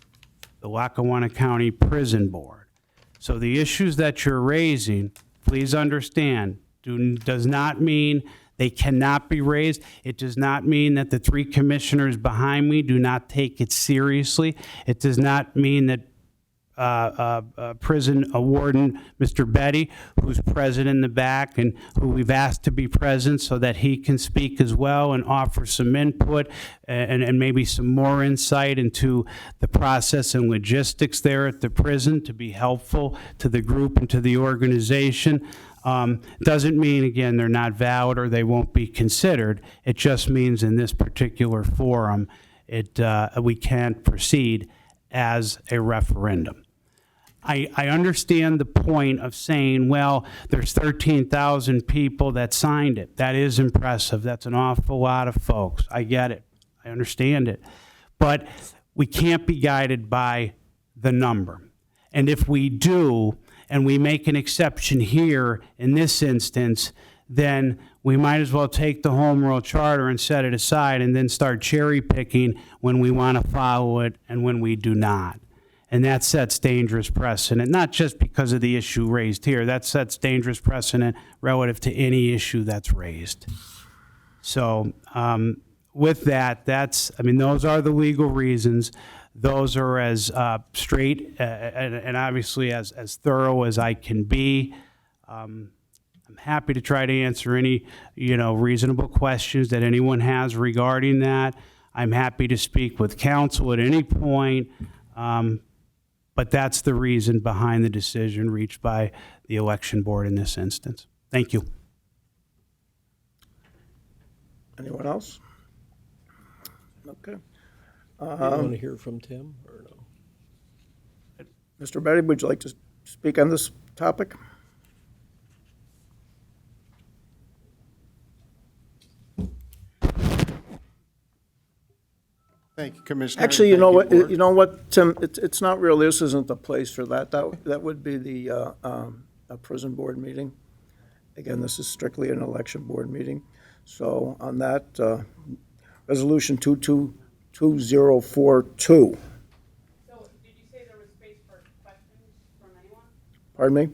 the Lackawanna County Prison Board. So the issues that you're raising, please understand, does not mean they cannot be raised. It does not mean that the three commissioners behind me do not take it seriously. It does not mean that prison warden Mr. Betty, who's present in the back and who we've asked to be present so that he can speak as well and offer some input and maybe some more insight into the process and logistics there at the prison to be helpful to the group and to the organization. Doesn't mean, again, they're not valid or they won't be considered. It just means in this particular forum, we can't proceed as a referendum. I understand the point of saying, well, there's 13,000 people that signed it. That is impressive. That's an awful lot of folks. I get it. I understand it. But we can't be guided by the number. And if we do, and we make an exception here in this instance, then we might as well take the Home Rule Charter and set it aside and then start cherry picking when we want to follow it and when we do not. And that sets dangerous precedent, not just because of the issue raised here. That sets dangerous precedent relative to any issue that's raised. So with that, those are the legal reasons. Those are as straight and obviously as thorough as I can be. I'm happy to try to answer any, reasonable questions that anyone has regarding that. I'm happy to speak with counsel at any point. But that's the reason behind the decision reached by the election board in this instance. Thank you. Anyone else? Okay. You want to hear from Tim or no? Mr. Betty, would you like to speak on this topic? Thank you, Commissioner. Actually, you Thank know Board. what, Tim, it's not real, this isn't the place for that. That would be the a prison board meeting. Again, this is strictly an election board meeting. So on that, Resolution 22042. So did you say there was space for questions from anyone? Pardon me?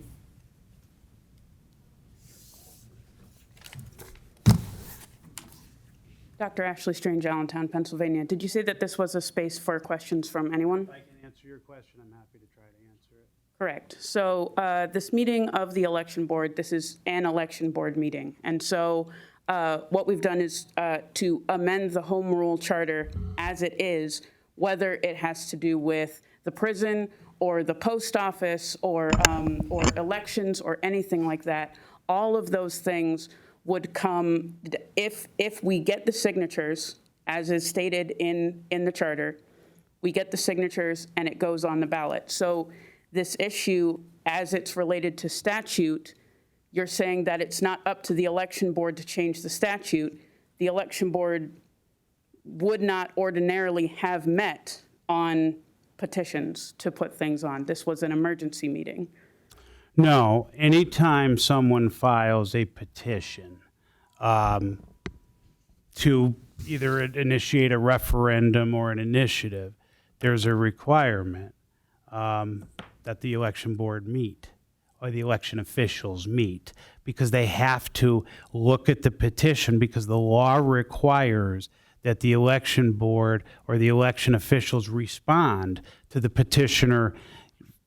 Dr. Ashley Strange, Allentown, Pennsylvania. Did you say that this was a space for questions from anyone? If I can answer your question, I'm happy to try to answer it. Correct. So this meeting of the election board, this is an election board meeting. And so what we've done is to amend the home rule charter as it is, whether it has to do with the prison or the post office or elections or anything like that. All of those things would come if we get the signatures, as is stated in the charter, we get the signatures and it goes on the ballot. So this issue, as it's related to statute, you're saying that it's not up to the election board to change the statute. The election board would not ordinarily have met on petitions to put things on. This was an emergency meeting. No, anytime someone files a petition to either initiate a referendum or an initiative, there's a requirement that the election board meet or the election officials meet, because they have to look at the petition, because the law requires that the election board or the election officials respond to the petitioner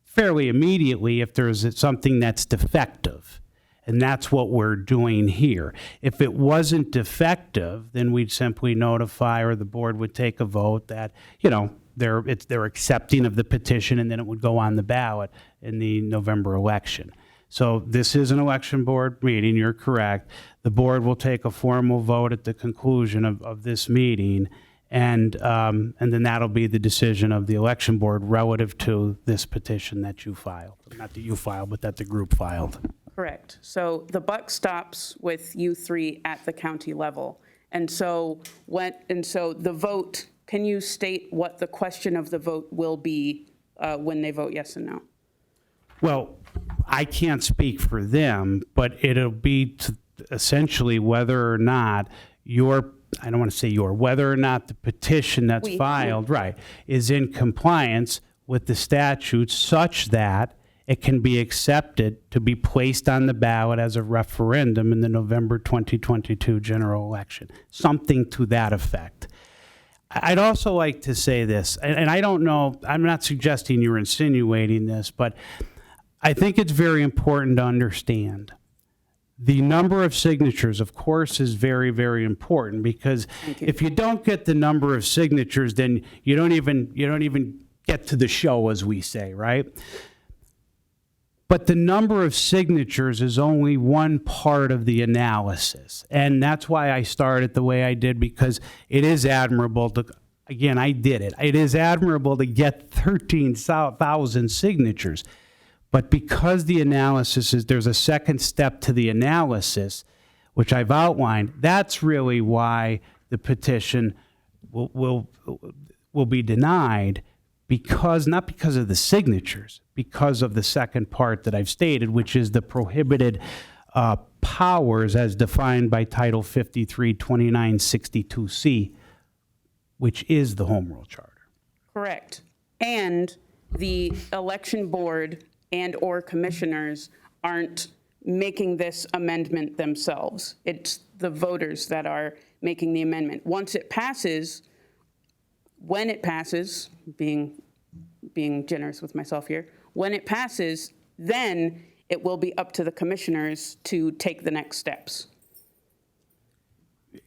fairly immediately if there's something that's defective. And that's what we're doing here. If it wasn't defective, then we'd simply notify, or the board would take a vote that, you know, they're accepting of the petition, and then it would go on the ballot in the November election. So this is an election board meeting, you're correct. The board will take a formal vote at the conclusion of this meeting, and then that'll be the decision of the election board relative to this petition that you filed. Not that you filed, but that the group filed. Correct. So the buck stops with you three at the county level. And so the vote, can you state what the question of the vote will be when they vote yes and no? Well, I can't speak for them, but it'll be essentially whether or not whether or not the petition that's filed, right, is in compliance with the statutes such that it can be accepted to be placed on the ballot as a referendum in the November 2022 general election. Something to that effect. I'd also like to say this, and I don't know, I'm not suggesting you're insinuating this, but I think it's very important to understand the number of signatures, of course, is very, very important, because if you don't get the number of signatures, then you don't even get to the show, as we say, right? But the number of signatures is only one part of the analysis. And that's why I started the way I did, because it is admirable to, again, I did it. It is admirable to get 13,000 signatures. But because the analysis there's a second step to the analysis, which I've outlined, that's really why the petition will be denied, not because of the signatures, because of the second part that I've stated, which is the prohibited powers as defined by Title 53, 2962C, which is the Home Rule Charter. Correct. And the election board and or commissioners aren't making this amendment themselves. It's the voters that are making the amendment. Once it passes, when it passes, being generous with myself here, when it passes, then it will be up to the commissioners to take the next steps.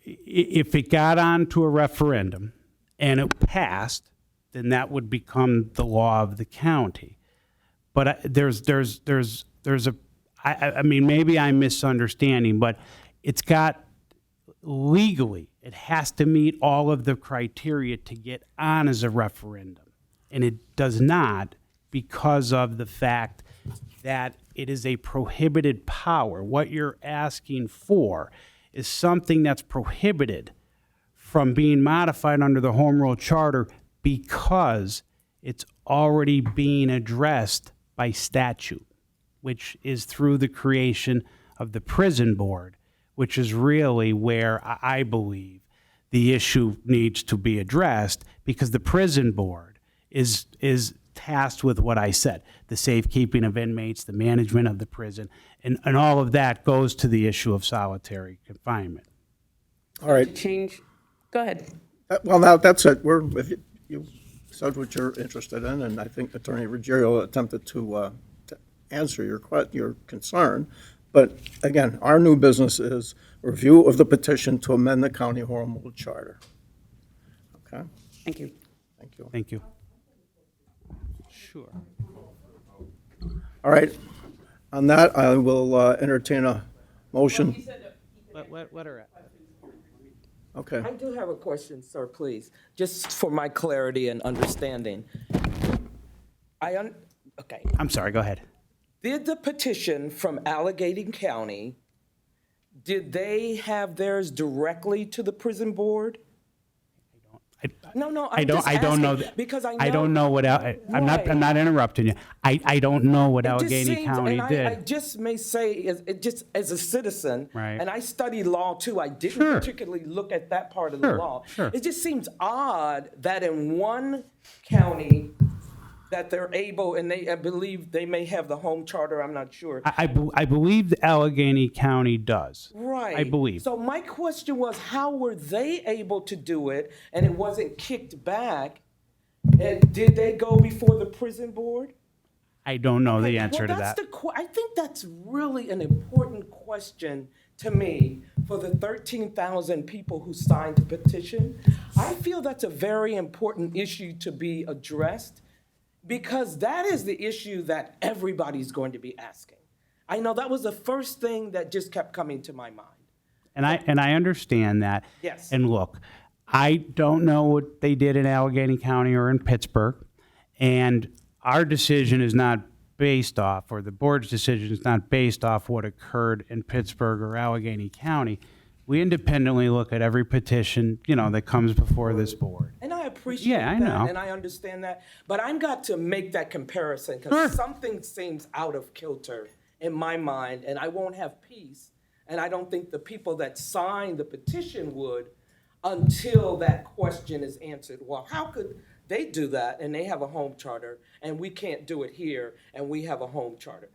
If it got on to a referendum and it passed, then that would become the law of the county. But there's a, I mean, maybe I'm misunderstanding, but it's got, legally, it has to meet all of the criteria to get on as a referendum. And it does not because of the fact that it is a prohibited power. What you're asking for is something that's prohibited from being modified under the Home Rule Charter because it's already being addressed by statute, which is through the creation of the prison board, which is really where I believe the issue needs to be addressed, because the prison board is tasked with what I said, the safekeeping of inmates, the management of the prison, and all of that goes to the issue of solitary confinement. All right. Go ahead. Well, now, that's it. You said what you're interested in, and I think Attorney Ruggiero attempted to answer your concern. But again, our new business is review of the petition to amend the county home rule charter. Okay? Thank you. Thank you. Thank you. Sure. All right. On that, I will entertain a motion. Let her. Okay. I do have a question, sir, please, just for my clarity and understanding. Okay. I'm sorry, go ahead. Did the petition from Allegheny County, did they have theirs directly to the prison board? No, I don't know that, because I know. I don't know what I'm not interrupting you. I don't know what Allegheny County did. I just may say, just as a citizen, Right. and I study law too. I didn't Sure. particularly look at that part of the Sure, law. sure. It just seems odd that in one county that they're able, and I believe they may have the home charter. I'm not sure. I believe the Allegheny County does. Right. I believe. So my question was, how were they able to do it and it wasn't kicked back? And did they go before the prison board? I don't know the answer to that's that. I think that's really an important question to me for the 13,000 people who signed the petition. I feel that's a very important issue to be addressed, because that is the issue that everybody's going to be asking. I know that was the first thing that just kept coming to my mind. And I understand that. Yes. And look, I don't know what they did in Allegheny County or in Pittsburgh, and our decision is not based off, or the board's decision is not based off what occurred in Pittsburgh or Allegheny County. We independently look at every petition, that comes before this board. And I appreciate I that, know. and I understand that, but I've got to make that comparison because something seems out of kilter in my mind, and I won't have peace, and I don't think the people that signed the petition would until that question is answered. Well, how could they do that, and they have a home charter, and we can't do it here, and we have a home charter,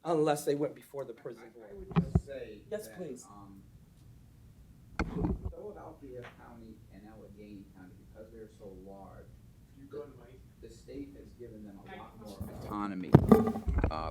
unless they went before the prison board? I would just say Yes, that, please. Philadelphia County and Allegheny County, because they're so large, the state has given them a lot more autonomy.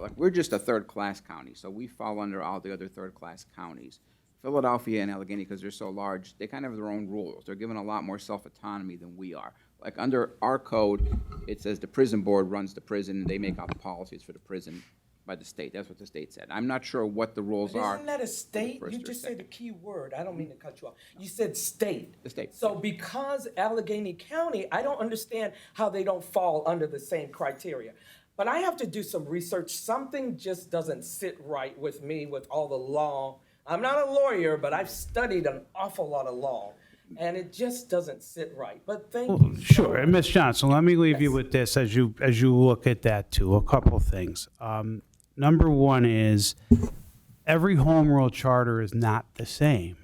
Like, we're just a third-class county, so we fall under all the other third-class counties. Philadelphia and Allegheny, because they're so large, they kind of have their own rules. They're given a lot more self-autonomy than we are. Like, under our code, it says the prison board runs the prison, and they make all the policies for the prison by the state. That's what the state said. I'm not sure what the rules are. Isn't that a state? first You or just said second. the key word. I don't mean to cut you off. You said state. The state. So because Allegheny County, I don't understand how they don't fall under the same criteria. But I have to do some research. Something just doesn't sit right with me with all the law. I'm not a lawyer, but I've studied an awful lot of law, and it just doesn't sit right. But thank you. Sure, and Ms. Johnson, let me leave you with this as you look at that too. A couple things. Number one is every home rule charter is not the same.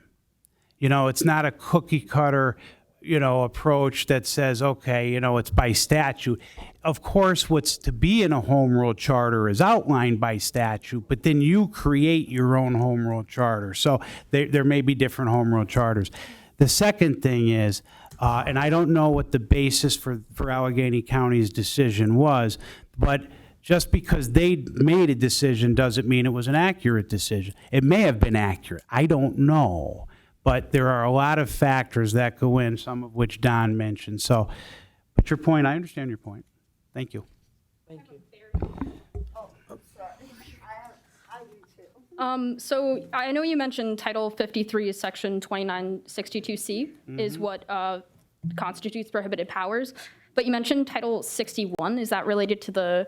It's not a cookie cutter, approach that says, okay, it's by statute. Of course, what's to be in a home rule charter is outlined by statute, but then you create your own home rule charter. So there may be different home rule charters. The second thing is, and I don't know what the basis for Allegheny County's decision was, but just because they made a decision doesn't mean it was an accurate decision. It may have been accurate. I don't know. But there are a lot of factors that go in, some of which Don mentioned. So, but your point, I understand your point. Thank you. Thank you. Oh, sorry. I do too. So I know you mentioned Title 53, Section 2962C is what constitutes prohibited powers, but you mentioned Title 61. Is that related to the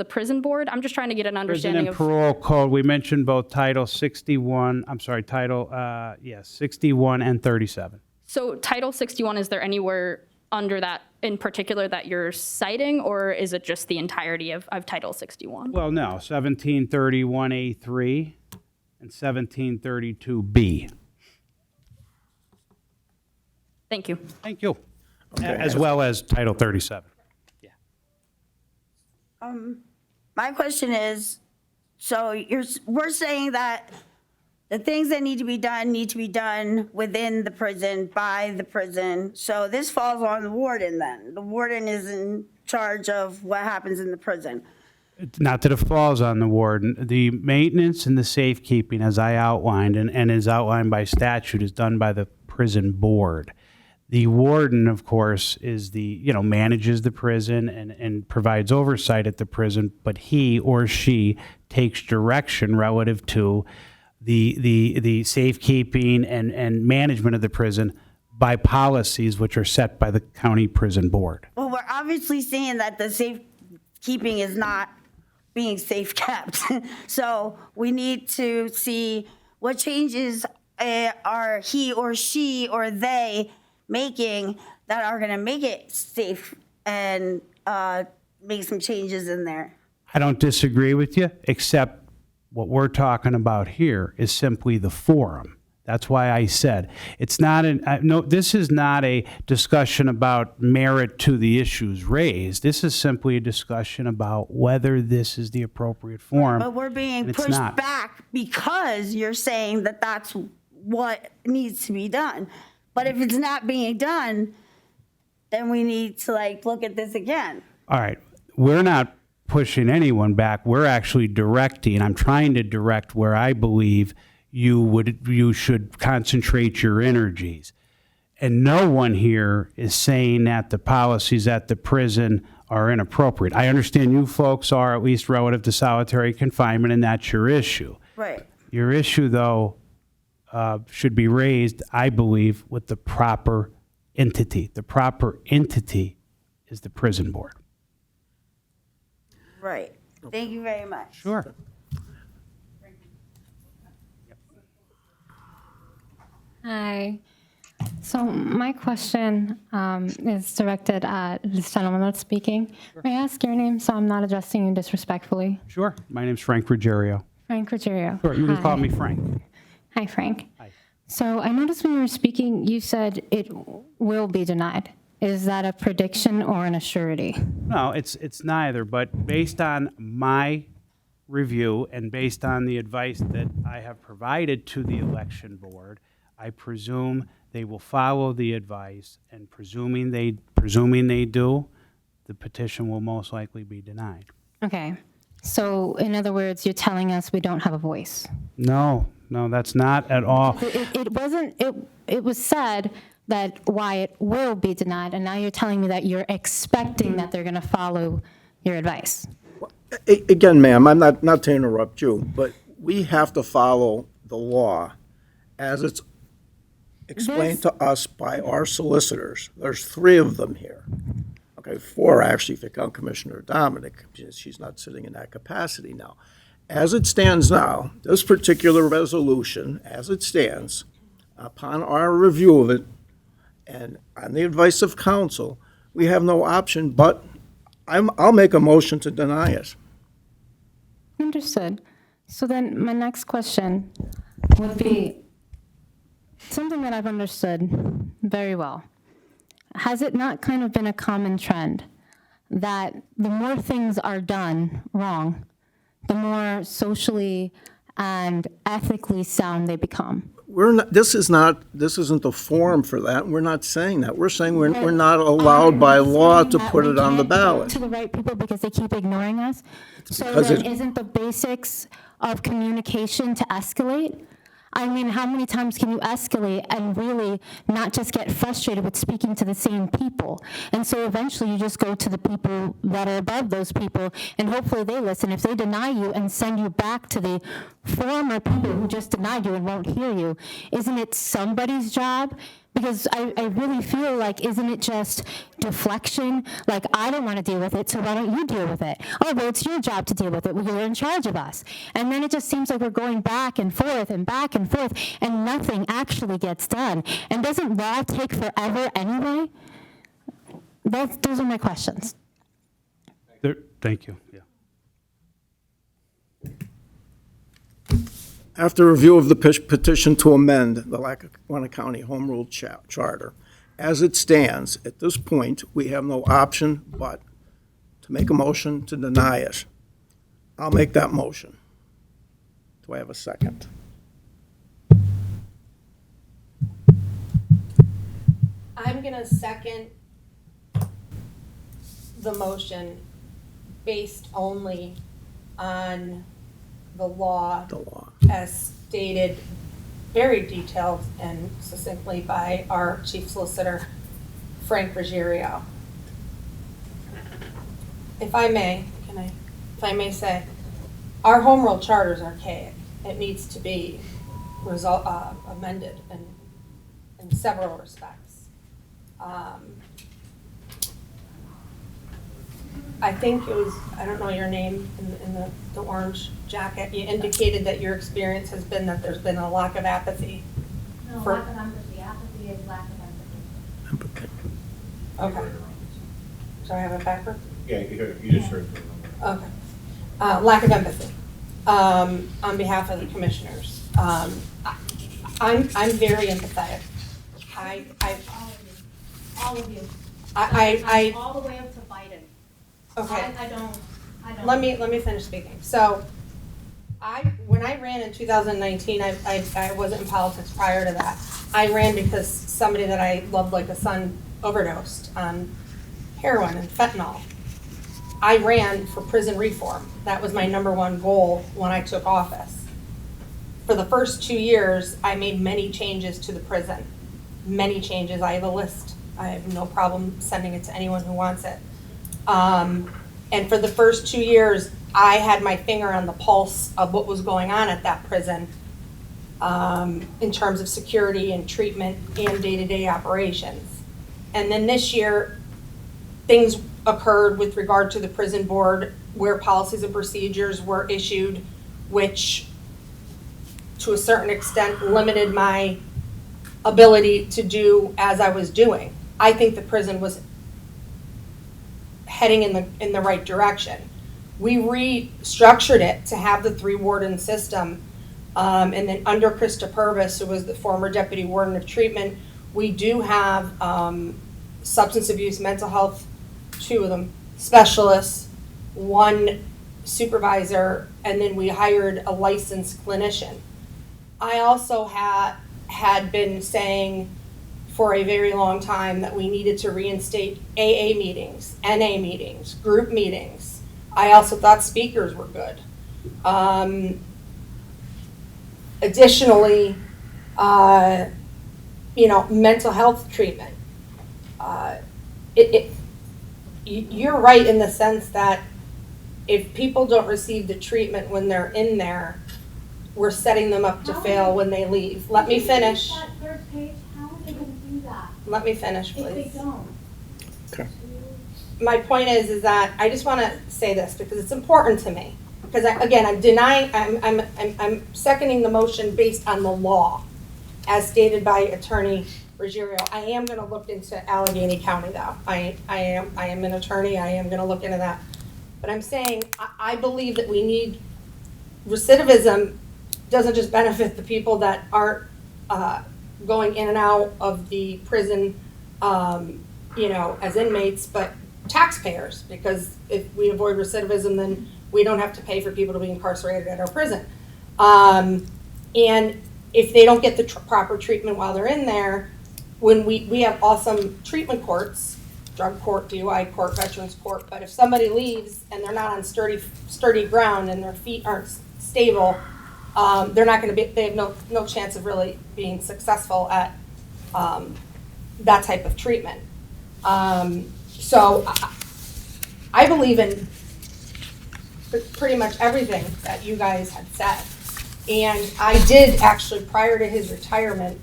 prison board? I'm just trying to get an Prison understanding and of. parole code, we mentioned both Title 61, Title 61 and 37. So Title 61, is there anywhere under that in particular that you're citing, or is it just the entirety of Title 61? Well, no, 1731A3 and 1732B. Thank you. Thank you. Okay. As well as Title 37. My question is, so we're saying that the things that need to be done within the prison, by the prison. So this falls on the warden then. The warden is in charge of what happens in the prison. Not that it falls on the warden. The maintenance and the safekeeping, as I outlined, and is outlined by statute, is done by the prison board. The warden, of course, is manages the prison and provides oversight at the prison, but he or she takes direction relative to the safekeeping and management of the prison by policies which are set by the county prison board. Well, we're obviously seeing that the safekeeping is not being safe kept. So we need to see what changes are he or she or they making that are going to make it safe and make some changes in there. I don't disagree with you, except what we're talking about here is simply the forum. That's why I said it's not this is not a discussion about merit to the issues raised. This is simply a discussion about whether this is the appropriate forum. But we're being and it's pushed not. back because you're saying that that's what needs to be done. But if it's not being done, then we need to look at this again. All right, we're not pushing anyone back. We're actually directing. I'm trying to direct where I believe you should concentrate your energies. And no one here is saying that the policies at the prison are inappropriate. I understand you folks are, at least relative to solitary confinement, and that's your issue. Right. Your issue, though, should be raised, I believe, with the proper entity. The proper entity is the prison board. Right. Thank you very much. Sure. Hi. So my question is directed at this gentleman that's speaking. May I ask your name so I'm not addressing you disrespectfully? Sure. My name's Frank Ruggiero. Frank Ruggiero. Sure, you can Hi. call me Frank. Hi, Frank. Hi. So I noticed when you were speaking, you said it will be denied. Is that a prediction or an assurity? No, it's neither, but based on my review and based on the advice that I have provided to the election board, I presume they will follow the advice, and presuming they do, the petition will most likely be denied. Okay. So in other words, you're telling us we don't have a voice. No, that's not at all. It wasn't, it was said that why it will be denied, and now you're telling me that you're expecting that they're going to follow your advice. Again, ma'am, I'm not to interrupt you, but we have to follow the law as it's explained to us by our solicitors. There's 3 of them here. Okay, 4 actually, if you count Commissioner Dominic. She's not sitting in that capacity now. As it stands now, this particular resolution, as it stands, upon our review of it, and on the advice of counsel, we have no option, but I'll make a motion to deny it. Understood. So then my next question would be something that I've understood very well. Has it not kind of been a common trend that the more things are done wrong, the more socially and ethically sound they become? This isn't the forum for that. We're not saying that. We're saying we're not allowed by law to put it on the ballot. To the right people because they keep ignoring us. So because then isn't the basics of communication to escalate? I mean, how many times can you escalate and really not just get frustrated with speaking to the same people? And so eventually you just go to the people that are above those people, and hopefully they listen. If they deny you and send you back to the former people who just denied you and won't hear you, isn't it somebody's job? Because I really feel like, isn't it just deflection? Like, I don't want to deal with it, so why don't you deal with it? Oh, well, it's your job to deal with it. Well, you're in charge of us. And then it just seems like we're going back and forth and back and forth, and nothing actually gets done. And doesn't law take forever anyway? Those are my questions. Thank you. Yeah. After review of the petition to amend the Lackawanna County Home Rule Charter, as it stands, at this point, we have no option but to make a motion to deny it. I'll make that motion. Do I have a second? I'm going to second the motion based only on the law as stated, very detailed and succinctly by our chief solicitor, Frank Ruggiero. If I may say, our home rule charter is archaic. It needs to be amended in several respects. I think it was, I don't know your name in the orange jacket, you indicated that your experience has been that there's been a lack of apathy. No, lack of empathy. Apathy is lack of empathy. Okay. So I have it backward? Yeah, you just heard. Okay. Lack of empathy on behalf of the commissioners. I'm very empathetic. All of you. All the way up to Biden. Okay. I don't. Let me finish speaking. So, when I ran in 2019, I wasn't in politics prior to that. I ran because somebody that I loved like a son overdosed on heroin and fentanyl. I ran for prison reform. That was my #1 goal when I took office. For the first 2 years, I made many changes to the prison. Many changes. I have a list. I have no problem sending it to anyone who wants it. And for the first 2 years, I had my finger on the pulse of what was going on at that prison in terms of security and treatment and day-to-day operations. And then this year, things occurred with regard to the prison board where policies and procedures were issued, which to a certain extent limited my ability to do as I was doing. I think the prison was heading in the right direction. We restructured it to have the 3 warden system, and then under Krista Purvis, who was the former deputy warden of treatment, we do have substance abuse, mental health, 2 of them, specialists, 1 supervisor, and then we hired a licensed clinician. I also had been saying for a very long time that we needed to reinstate AA meetings, NA meetings, group meetings. I also thought speakers were good. Additionally, mental health treatment. You're right in the sense that if people don't receive the treatment when they're in there, we're setting them up to fail when they leave. Let me finish. That third page, how are they going to do that? Let me finish, please. If they don't. Okay. My point is that I just want to say this because it's important to me. Because I'm seconding the motion based on the law, as stated by Attorney Ruggiero. I am going to look into Allegheny County, though. I am an attorney. I am going to look into that. But I'm saying I believe that we need recidivism. Doesn't just benefit the people that aren't going in and out of the prison, as inmates, but taxpayers, because if we avoid recidivism, then we don't have to pay for people to be incarcerated at our prison. And if they don't get the proper treatment while they're in there, when we have awesome treatment courts, drug court, DUI court, veterans court, but if somebody leaves and they're not on sturdy ground and their feet aren't stable, they're not going to be, they have no chance of really being successful at that type of treatment. So I believe in pretty much everything that you guys had said. And I did actually, prior to his retirement,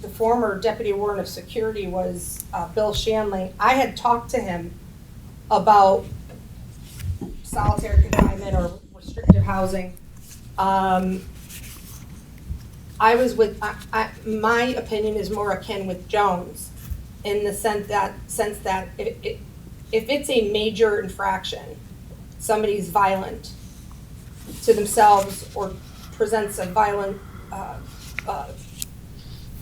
the former deputy warden of security was Bill Shanley. I had talked to him about solitary confinement or restrictive housing. I was with, my opinion is more akin with Jones in the sense that if it's a major infraction, somebody's violent to themselves or presents a violent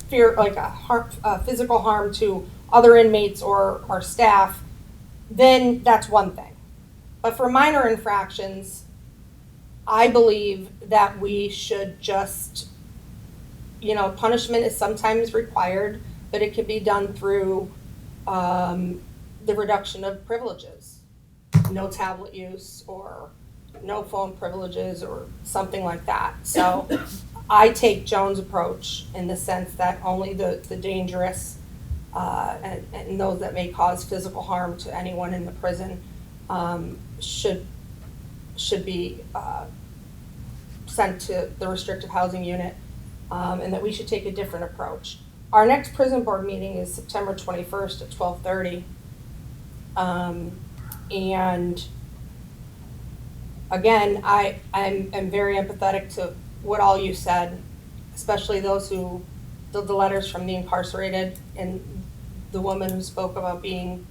fear, like a physical harm to other inmates or staff, then that's one thing. But for minor infractions, I believe that we should just, punishment is sometimes required, but it can be done through the reduction of privileges. No tablet use or no phone privileges or something like that. So I take Jones' approach in the sense that only the dangerous and those that may cause physical harm to anyone in the prison should be sent to the restrictive housing unit, and that we should take a different approach. Our next prison board meeting is September 21st at 12:30. And again, I'm very empathetic to what all you said, especially those who, the letters from the incarcerated and the woman who spoke about being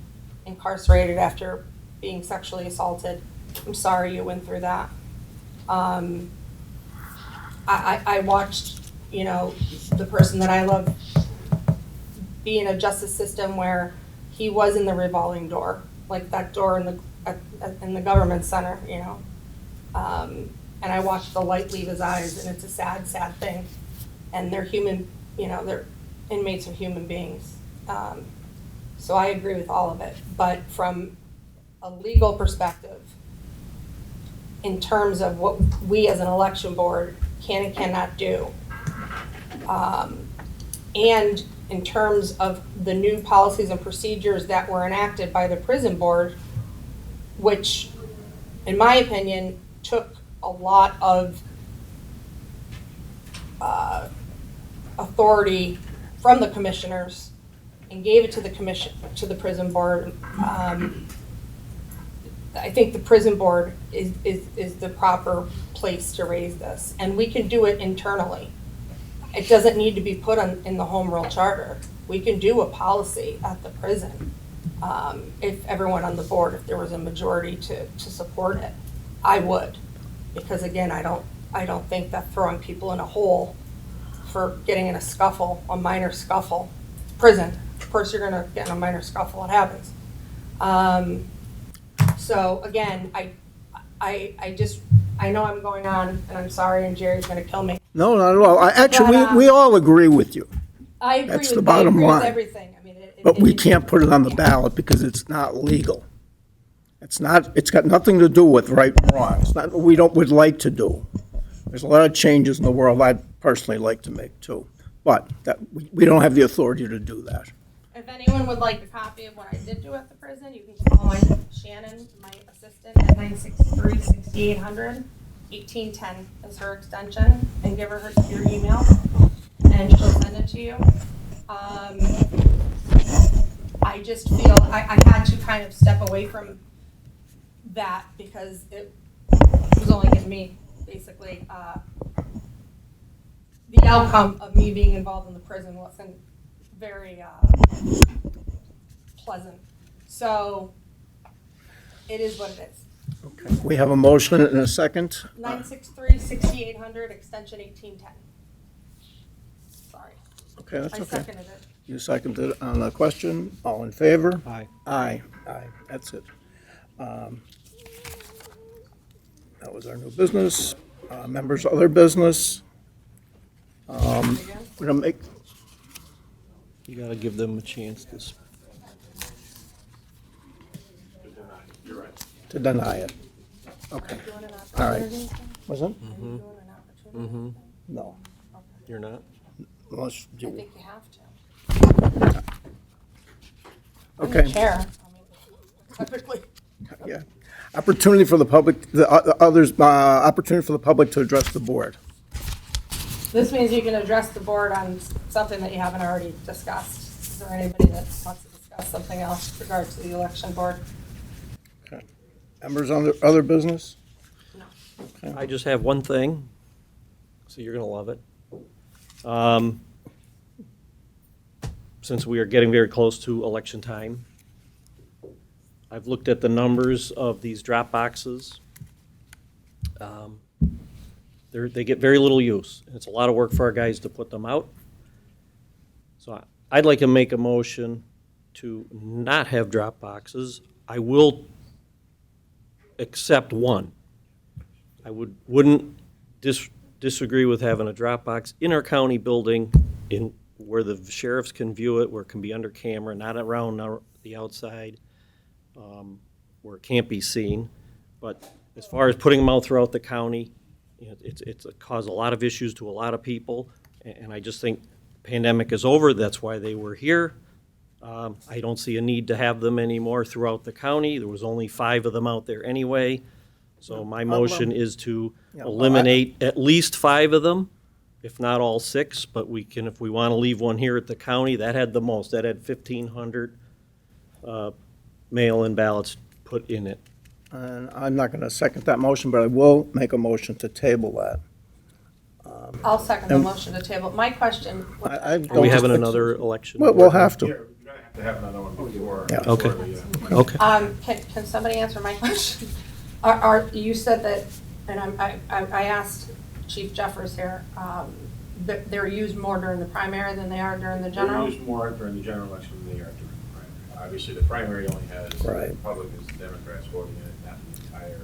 incarcerated after being sexually assaulted. I'm sorry you went through that. I watched, the person that I love be in a justice system where he was in the revolving door, like that door in the government center, and I watched the light leave his eyes, and it's a sad, sad thing. And they're human, their inmates are human beings. So I agree with all of it. But from a legal perspective, in terms of what we as an election board can and cannot do, and in terms of the new policies and procedures that were enacted by the prison board, which, in my opinion, took a lot of authority from the commissioners and gave it to the prison board. I think the prison board is the proper place to raise this, and we can do it internally. It doesn't need to be put in the home rule charter. We can do a policy at the prison if everyone on the board, if there was a majority to support it. I would, because again, I don't think that throwing people in a hole for getting in a scuffle, a minor scuffle, prison. Of course, you're gonna get in a minor scuffle. It happens. So again, I know I'm going on, and I'm sorry, and Jerry's gonna kill me. No, not at all. Actually, we all agree with you. I agree That's with, the bottom I agree with line. everything. I mean, But we can't put it on the ballot because it's not legal. It's got nothing to do with right and wrong. It's not what we would like to do. There's a lot of changes in the world I'd personally like to make too. But we don't have the authority to do that. If anyone would like a copy of what I did do at the prison, you can call Shannon, my assistant, at 963-6800. 1810 is her extension, and give her your email, and she'll send it to you. I just feel I had to kind of step away from that because it was only getting me, basically. The outcome of me being involved in the prison wasn't very pleasant. So it is what it is. Okay. We have a motion and a second. 963-6800, extension 1810. Sorry. Okay, that's okay. I seconded it. You seconded it on the question. All in favor? Aye. Aye. Aye. That's it. That was our new business. Members, other business. We're gonna make. You gotta give them a chance to. To deny it. Okay. All right. Was it? Mm-hmm. Mm-hmm. No. You're not? Unless I you, think you have to. I'm the okay. chair. Typically. Yeah. Opportunity for the public, opportunity for the public to address the board. This means you can address the board on something that you haven't already discussed. Is there anybody that wants to discuss something else with regard to the election board? Okay. Members on the other business? I just have one thing, so you're going to love it. Since we are getting very close to election time, I've looked at the numbers of these drop boxes. They get very little use. It's a lot of work for our guys to put them out. So I'd like to make a motion to not have drop boxes. I will accept one. I wouldn't disagree with having a drop box in our county building in where the sheriffs can view it, where it can be under camera, not around the outside, where it can't be seen. But as far as putting them out throughout the county, you know, it's caused a lot of issues to a lot of people, and I just think the pandemic is over. That's why they were here. I don't see a need to have them anymore throughout the county. There was only 5 of them out there anyway. So my motion is to eliminate at least 5 of them, if not all 6, but we can, if we want to leave one here at the county, that had the most. That had 1,500 mail-in ballots put in it. And I'm not going to second that motion, but I will make a motion to table that. I'll second the motion to table. My question. I Are don't we having think- another election? We'll have to. You're gonna have to have another one before. Yeah. Okay. before the, Okay. Can somebody answer my question? You said that, and I asked Chief Jeffers here, that they're used more during the primary than they are during the general? They're used more during the general election than they are during the primary. Obviously, the primary only has Right. Republicans and Democrats voting in it, not the entire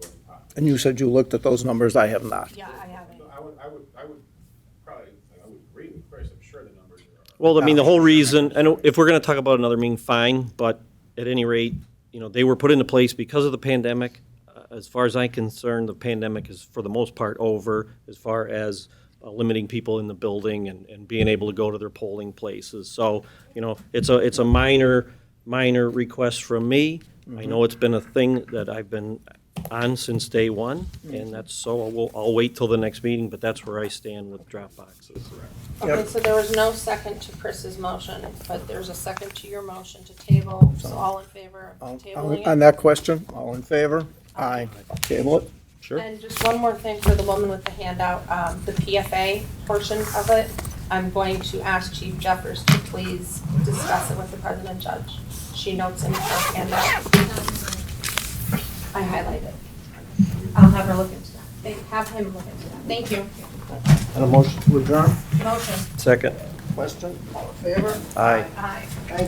voting population. And you said you looked at those numbers. I have not. Yeah, I haven't. I would probably, I would agree with Chris. I'm sure the numbers are. Well, I mean, the whole reason, and if we're going to talk about another meeting, fine, but at any rate, you know, they were put into place because of the pandemic. As far as I'm concerned, the pandemic is, for the most part, over as far as limiting people in the building and being able to go to their polling places. So, you know, it's a minor request from me. I know it's been a thing that I've been on since day one, and that's, so I'll wait till the next meeting, but that's where I stand with drop boxes. Okay, so there was no second to Chris's motion, but there's a second to your motion to table. So all in favor of tabling On it? that question, all in favor? Aye. Table it? Sure. And just one more thing for the woman with the handout, the PFA portion of it, I'm going to ask Chief Jeffers to please discuss it with the president judge. She notes in her handout. I highlighted. I'll have her look into that. Have him look into that. Thank you. And a motion to adjourn? Motion. Second. Question? All in favor? Aye. Aye. Thank you.